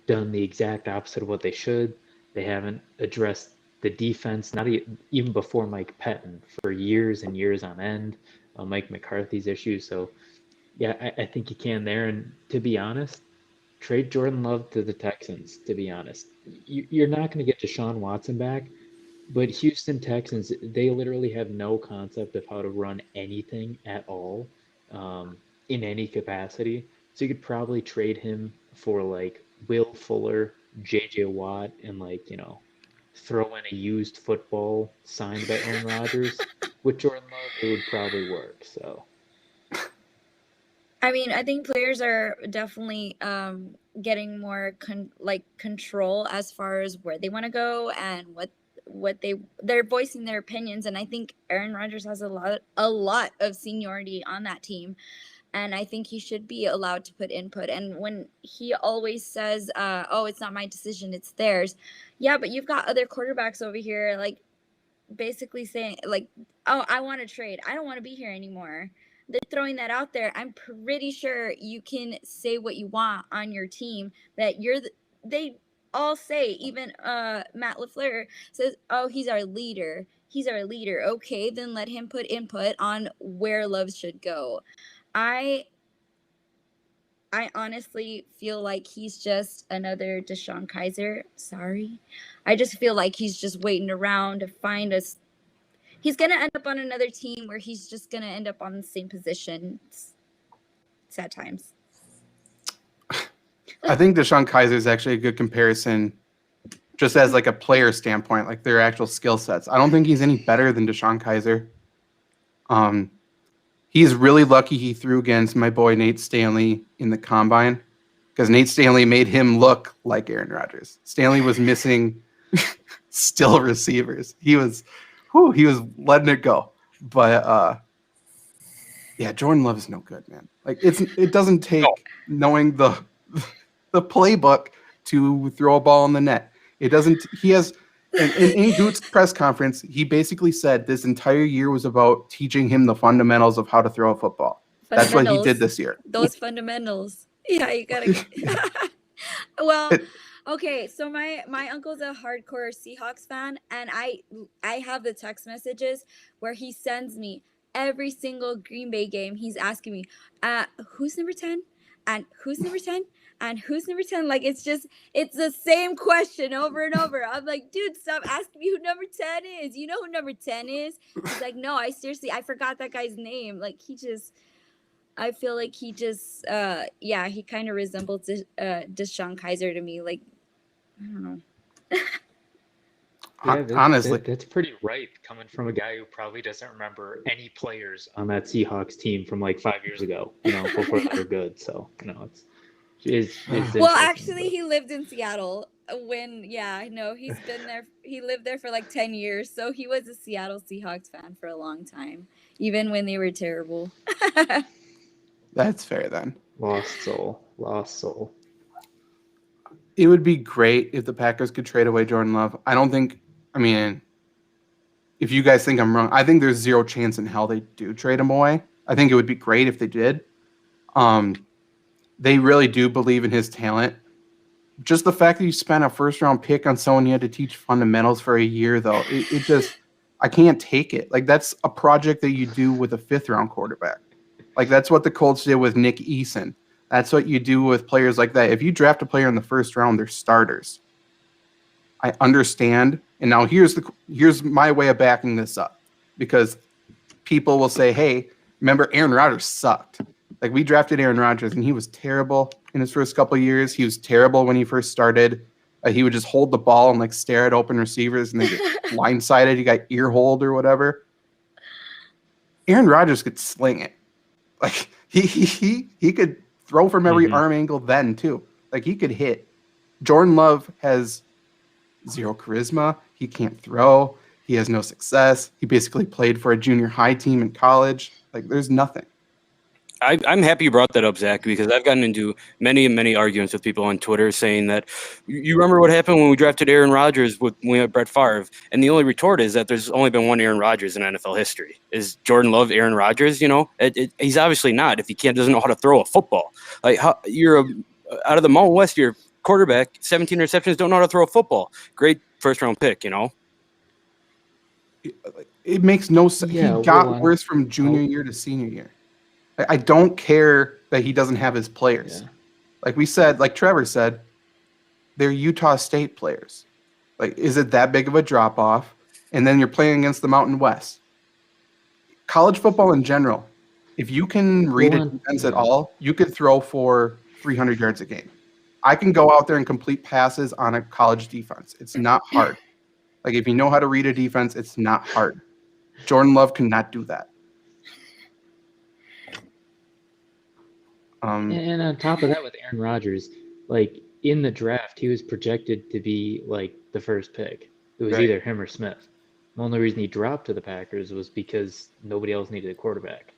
done the exact opposite of what they should. They haven't addressed the defense, not even before Mike Pettin, for years and years on end. Mike McCarthy's issues. So, yeah, I think you can there. And to be honest, trade Jordan Love to the Texans, to be honest. You're not going to get Deshaun Watson back, but Houston Texans, they literally have no concept of how to run anything at all in any capacity. So you could probably trade him for like Will Fuller, JJ Watt, and throw in a used football signed by Aaron Rodgers. With Jordan Love, it would probably work. So I mean, I think players are definitely getting more control as far as where they want to go and what they're voicing their opinions, and I think Aaron Rodgers has a lot of seniority on that team. and I think he should be allowed to put input. And when he always says, "Oh, it's not my decision, it's theirs," yeah, but you've got other quarterbacks over here, like basically saying, like, "Oh, I want to trade. I don't want to be here anymore." They're throwing that out there. I'm pretty sure you can say what you want on your team, that they all say, even Matt LaFleur says, "Oh, he's our leader. He's our leader." Okay, then let him put input on where Love should go. I I honestly feel like he's just another Deshaun Kaiser. Sorry. I just feel like he's just waiting around to find us. He's going to end up on another team where he's just going to end up on the same position. It's sad times. I think Deshaun Kaiser is actually a good comparison, just as like a player standpoint, like their actual skill sets. I don't think he's any better than Deshaun Kaiser. He's really lucky he threw against my boy Nate Stanley in the combine, because Nate Stanley made him look like Aaron Rodgers. Stanley was missing still receivers. He was letting it go. But yeah, Jordan Love is no good, man. Like it doesn't take knowing the playbook to throw a ball in the net. It doesn't. He has. In Goot's press conference, he basically said this entire year was about teaching him the fundamentals of how to throw a football. That's what he did this year. Those fundamentals. Yeah, you gotta. Well, okay. So my uncle's a hardcore Seahawks fan, and I have the text messages where he sends me every single Green Bay game. He's asking me, "Who's number 10? And who's number 10? And who's number 10?" Like, it's the same question over and over. I'm like, dude, stop asking me who number 10 is. You know who number 10 is? He's like, no, I forgot that guy's name. Like, I feel like he just, he kind of resembles Deshaun Kaiser to me. Like, I don't know. Yeah, Honestly, that's pretty ripe coming from a guy who probably doesn't remember any players on that Seahawks team from like 5 years ago, before they were good. So, it's Well, actually, he lived in Seattle he's been there. He lived there for like 10 years. So he was a Seattle Seahawks fan for a long time, even when they were terrible. that's fair then. Lost soul. It would be great if the Packers could trade away Jordan Love. If you guys think I'm wrong, I think there's zero chance in hell they do trade him away. I think it would be great if they did. They really do believe in his talent. Just the fact that you spent a first-round pick on someone you had to teach fundamentals for a year, though, it just, I can't take it. Like, that's a project that you do with a fifth-round quarterback. Like, that's what the Colts did with Nick Eason. That's what you do with players like that. If you draft a player in the first round, they're starters. I understand. And now here's my way of backing this up, because people will say, hey, remember Aaron Rodgers sucked. Like, we drafted Aaron Rodgers, and he was terrible in his first couple of years. He was terrible when he first started. He would just hold the ball and like stare at open receivers, and they get blindsided. He got ear holed or whatever. Aaron Rodgers could sling it. Like, he could throw from every arm angle then too. Like, he could hit. Jordan Love has zero charisma. He can't throw. He has no success. He basically played for a junior high team in college. Like, there's nothing. I'm happy you brought that up, Zach, because I've gotten into many arguments with people on Twitter saying that, you remember what happened when we drafted Aaron Rodgers when we had Brett Favre? And the only retort is that there's only been one Aaron Rodgers in NFL history. Is Jordan Love Aaron Rodgers? He's obviously not, if he doesn't know how to throw a football. Like, you're out of the Mountain West, your quarterback, 17 receptions, don't know how to throw a football. Great first-round pick, It makes no sense. Yeah, he got worse from junior year to senior year. I don't care that he doesn't have his players. Yeah. Like we said, like Trevor said, they're Utah State players. Like, is it that big of a drop-off? And then you're playing against the Mountain West. College football in general, if you can read a defense at all, you could throw for 300 yards a game. I can go out there and complete passes on a college defense. It's not hard. Like, if you know how to read a defense, it's not hard. Jordan Love cannot do that. And on top of that, with Aaron Rodgers, like, in the draft, he was projected to be like the first pick. It was either him or Smith. The only reason he dropped to the Packers was because nobody else needed a quarterback.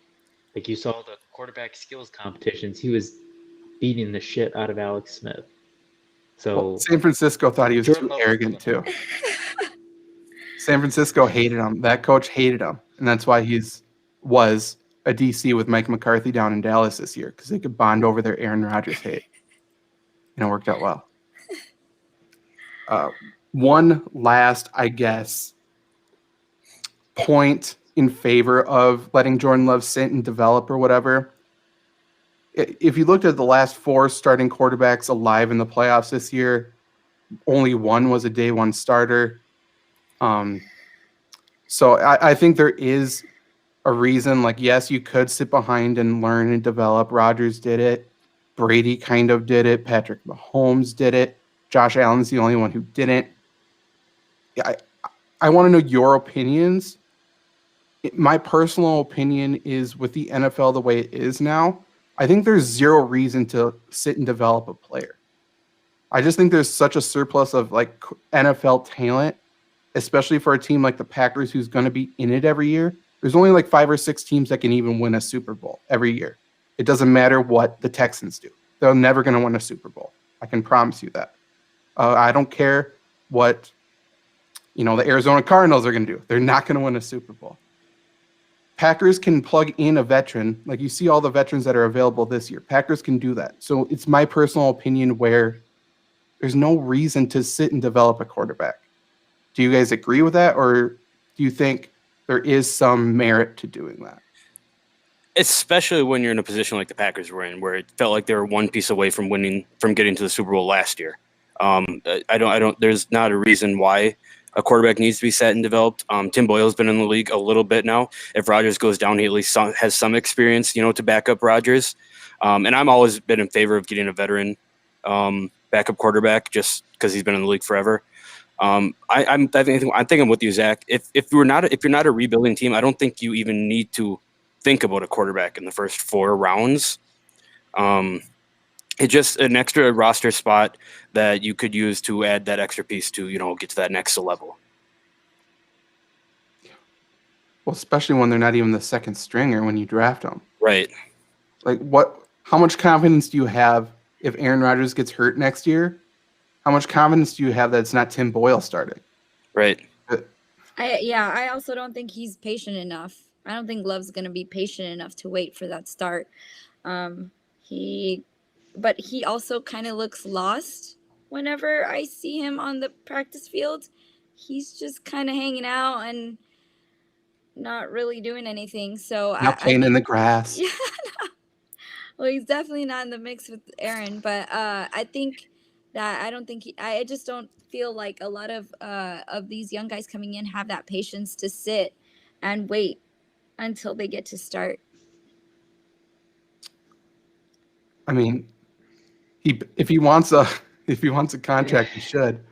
Like, you saw the quarterback skills competitions, he was beating the shit out of Alex Smith. Well, So San Francisco thought he was Jordan too Love arrogant too. San Francisco hated him. That coach hated him, and that's why was a DC with Mike McCarthy down in Dallas this year, because they could bond over their Aaron Rodgers hate, and it worked out well. One last, I guess, point in favor of letting Jordan Love sit and develop or whatever. If you looked at the last 4 starting quarterbacks alive in the playoffs this year, only one was a day one starter. So I think there is a reason. Like, yes, you could sit behind and learn and develop. Rodgers did it. Brady kind of did it. Patrick Mahomes did it. Josh Allen's the only one who didn't. Yeah, I want to know your opinions. My personal opinion is, with the NFL the way it is now, I think there's zero reason to sit and develop a player. I just think there's such a surplus of like NFL talent, especially for a team like the Packers, who's going to be in it every year. There's only like 5 or 6 teams that can even win a Super Bowl every year. It doesn't matter what the Texans do. They're never going to win a Super Bowl. I can promise you that. I don't care what the Arizona Cardinals are going to do. They're not going to win a Super Bowl. Packers can plug in a veteran. Like, you see all the veterans that are available this year. Packers can do that. So it's my personal opinion where there's no reason to sit and develop a quarterback. Do you guys agree with that, or do you think there is some merit to doing that? Especially when you're in a position like the Packers were in, where it felt like they were one piece away from getting to the Super Bowl last year. There's not a reason why a quarterback needs to be set and developed. Tim Boyle's been in the league a little bit now. If Rodgers goes down, he at least has some experience, to back up Rodgers. And I'm always been in favor of getting a veteran backup quarterback, just because he's been in the league forever. I think I'm with you, Zach. If you're not a rebuilding team, I don't think you even need to think about a quarterback in the first 4 rounds. It's just an extra roster spot that you could use to add that extra piece to, get to that next level. Well, especially when they're not even the second stringer when you draft them. Right. Like, how much confidence do you have if Aaron Rodgers gets hurt next year? How much confidence do you have that it's not Tim Boyle starting? Right. I also don't think he's patient enough. I don't think Love's going to be patient enough to wait for that start. He also kind of looks lost whenever I see him on the practice field. He's just kind of hanging out and not really doing anything. So Not playing in the grass. Yeah. Well, he's definitely not in the mix with Aaron, but I think that I just don't feel like a lot of these young guys coming in have that patience to sit and wait until they get to start. I mean, if he wants a contract, he should.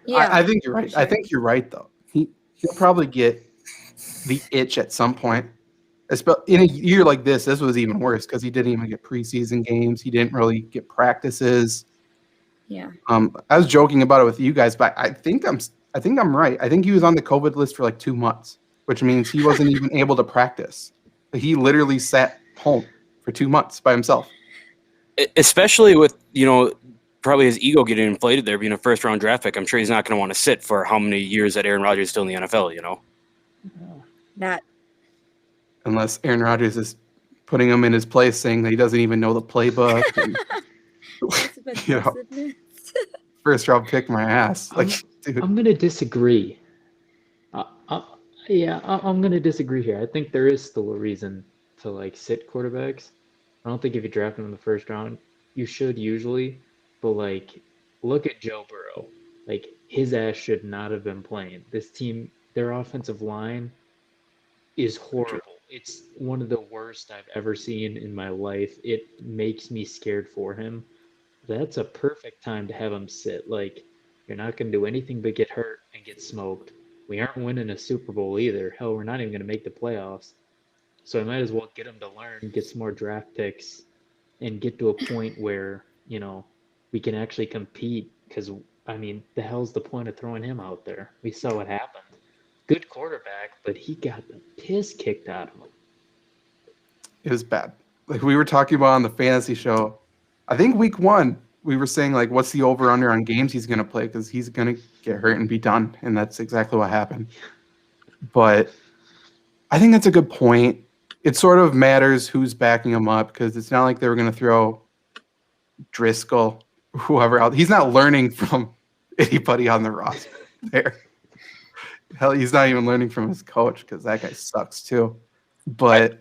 Yeah, I think you're right. sure. I think you're right, though. He'll probably get the itch at some point. In a year like this was even worse because he didn't even get preseason games. He didn't really get practices. Yeah. I was joking about it with you guys, but I think I'm right. I think he was on the COVID list for like 2 months, which means he wasn't even able to practice. He literally sat home for 2 months by himself. Especially with, probably his ego getting inflated there, being a first-round draft pick. I'm sure he's not going to want to sit for how many years that Aaron Rodgers is still in the NFL, That. Unless Aaron Rodgers is putting him in his place, saying that he doesn't even know the playbook. And, first round pick my ass. Dude. I'm going to disagree. I'm going to disagree here. I think there is still a reason to sit quarterbacks. I don't think if you draft him in the first round, you should usually. But look at Joe Burrow. His ass should not have been playing. This team, their offensive line is horrible. It's one of the worst I've ever seen in my life. It makes me scared for him. That's a perfect time to have him sit. You're not going to do anything but get hurt and get smoked. We aren't winning a Super Bowl either. Hell, we're not even going to make the playoffs. So I might as well get him to learn, get some more draft picks, and get to a point where, we can actually compete. Because, the hell's the point of throwing him out there? We saw what happened. Good quarterback, but he got the piss kicked out of him. It was bad. like we were talking about on the fantasy show. I think week 1 we were saying like, what's the over under on games he's going to play because he's going to get hurt and be done, and that's exactly what happened. But I think that's a good point. It sort of matters who's backing him up because it's not like they were going to throw Driscoll, whoever else. He's not learning from anybody on the roster there. Hell, he's not even learning from his coach because that guy sucks too. But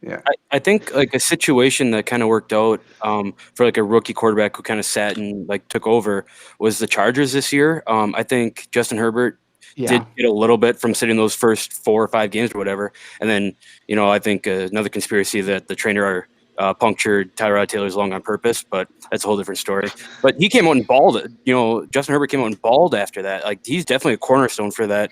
yeah, I think like a situation that kind of worked out for like a rookie quarterback who kind of sat and like took over was the Chargers this year. I think Justin Herbert did get a little bit from sitting those first 4 or 5 games or whatever. And then, I think another conspiracy that the trainer punctured Tyrod Taylor's lung on purpose, but that's a whole different story. But he came out and balled. Justin Herbert came out and balled after that. Like he's definitely a cornerstone for that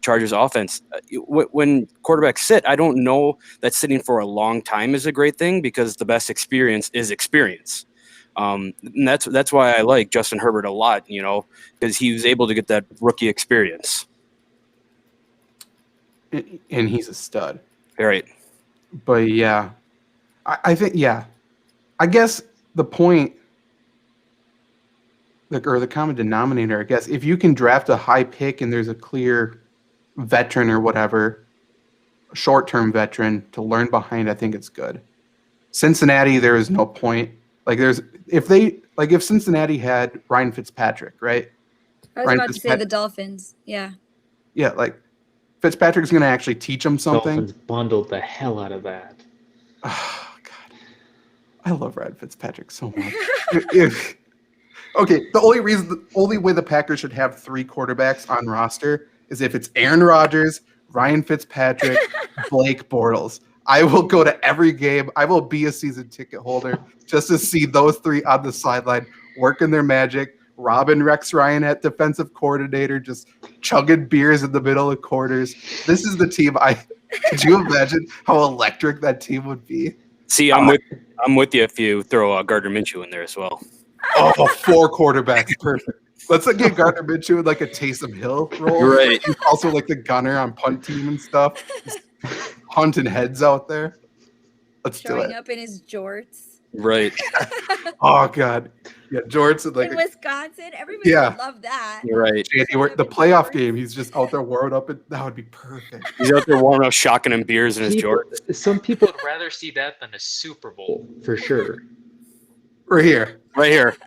Chargers offense. When quarterbacks sit, I don't know that sitting for a long time is a great thing because the best experience is experience. And that's why I like Justin Herbert a lot, because he was able to get that rookie experience. and he's a stud. Right. But yeah, I think, yeah, I guess the point, or the common denominator, I guess, if you can draft a high pick and there's a clear veteran or whatever, short-term veteran to learn behind, I think it's good. Cincinnati, there is no point. Like if Cincinnati had Ryan Fitzpatrick, right? I was Ryan about to say the Dolphins. Yeah. Yeah, like Fitzpatrick's going to actually teach them something. Dolphins bundled the hell out of that. Oh, God. I love Ryan Fitzpatrick so much. Okay, the only way the Packers should have 3 quarterbacks on roster is if it's Aaron Rodgers, Ryan Fitzpatrick, Blake Bortles. I will go to every game. I will be a season ticket holder just to see those 3 on the sideline working their magic. Robin Rex Ryan at defensive coordinator, just chugging beers in the middle of quarters. This is the team. Could you imagine how electric that team would be? See, I'm with you if you throw Gardner Minshew in there as well. Oh, 4 quarterbacks, perfect. Let's get Gardner Minshew in like a Taysom Hill role. Right. He's also like the gunner on punt team and stuff. Just hunting heads out there. Let's do Showing it. up in his jorts. Right. Oh God, yeah, Jordan like in Wisconsin, everybody would love that. You're right. The playoff game, he's just out there warming up. That would be perfect. He's out there warming up, shocking him beers in his Jordans. Some people I'd rather see that than a Super Bowl. for sure. Right here.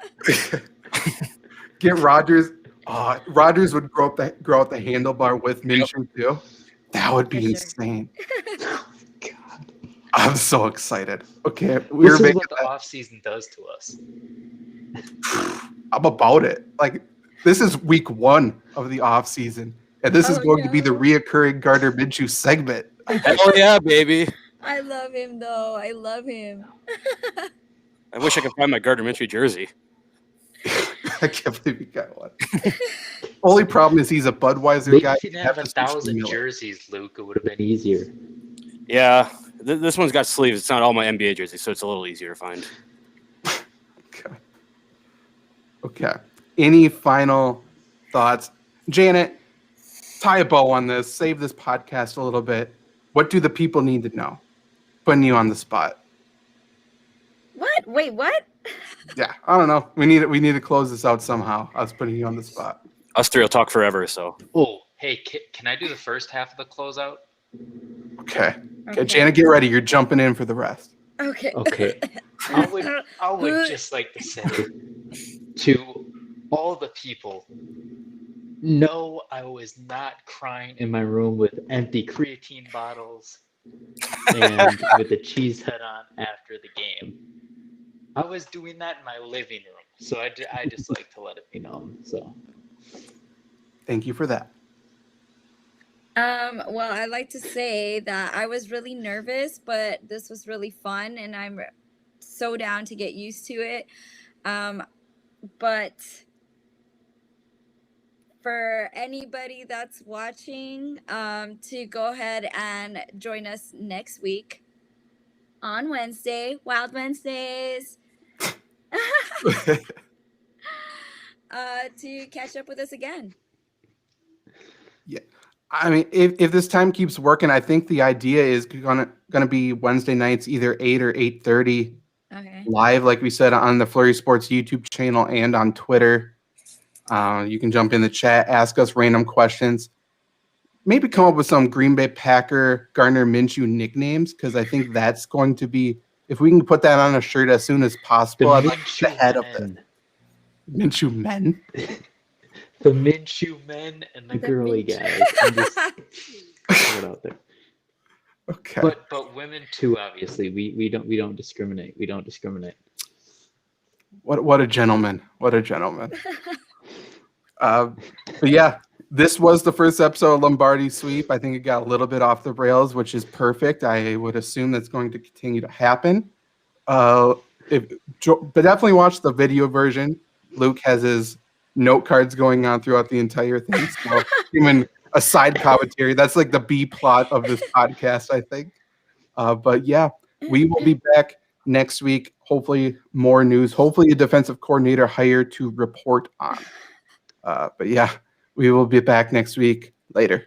Get Rodgers. Rodgers would grow out the handlebar with Minshew too. That would be insane. God. I'm so excited. Okay, This is what the offseason does to us. I'm about it. Like, this is week 1 of the off season, and this is going to be the reoccurring Gardner Minshew segment. Oh yeah, baby. I love him though. I love him. I wish I could find my Gardner Minshew jersey. I can't believe you got one. Only problem is he's a Budweiser guy. If you didn't have 1,000 jerseys, Luke, it would have been Easier. Yeah, this one's got sleeves. It's not all my NBA jerseys, so it's a little easier to find. Okay. Any final thoughts? Janet, tie a bow on this. Save this podcast a little bit. What do the people need to know? Putting you on the spot. What? Wait, what? Yeah, I don't know. We need to close this out somehow. I was putting you on the spot. Us 3 will talk forever, so. Oh, hey, can I do the first half of the closeout? Okay, Janet, get ready. You're jumping in for the rest. Okay. I would just like to say to all the people, no, I was not crying In my room with empty creatine bottles and with the cheese head on after the game. I was doing that in my living room, so I just like to let it be known. So, Thank you for that. Well, I'd like to say that I was really nervous, but this was really fun, and I'm so down to get used to it. But for anybody that's watching, to go ahead and join us next week on Wednesday, Wild Wednesdays, to catch up with us again. Yeah, I mean, if this time keeps working, I think the idea is gonna be Wednesday nights, either 8 or 8:30 Okay. live, like we said, on the Flurry Sports YouTube channel and on Twitter. You can jump in the chat, ask us random questions. Maybe come up with some Green Bay Packer Gardner Minshew nicknames, because I think that's going to be, if we can put that on a shirt as soon as The possible, I'd like the Minshew head of the men. Minshew men. The Minshew men and the The girly Minshew- guys. I'm just throw it out there. Okay. But women too, obviously. We don't discriminate. We don't discriminate. What a gentleman. What a gentleman. But yeah, this was the first episode of Lombardi Sweep. I think it got a little bit off the rails, which is perfect. I would assume that's going to continue to happen. But definitely watch the video version. Luke has his note cards going on throughout the entire thing. So even a side commentary. That's like the B plot of this podcast, I think. But yeah, we will be back next week. Hopefully more news. Hopefully a defensive coordinator hired to report on. But yeah, we will be back next week. Later.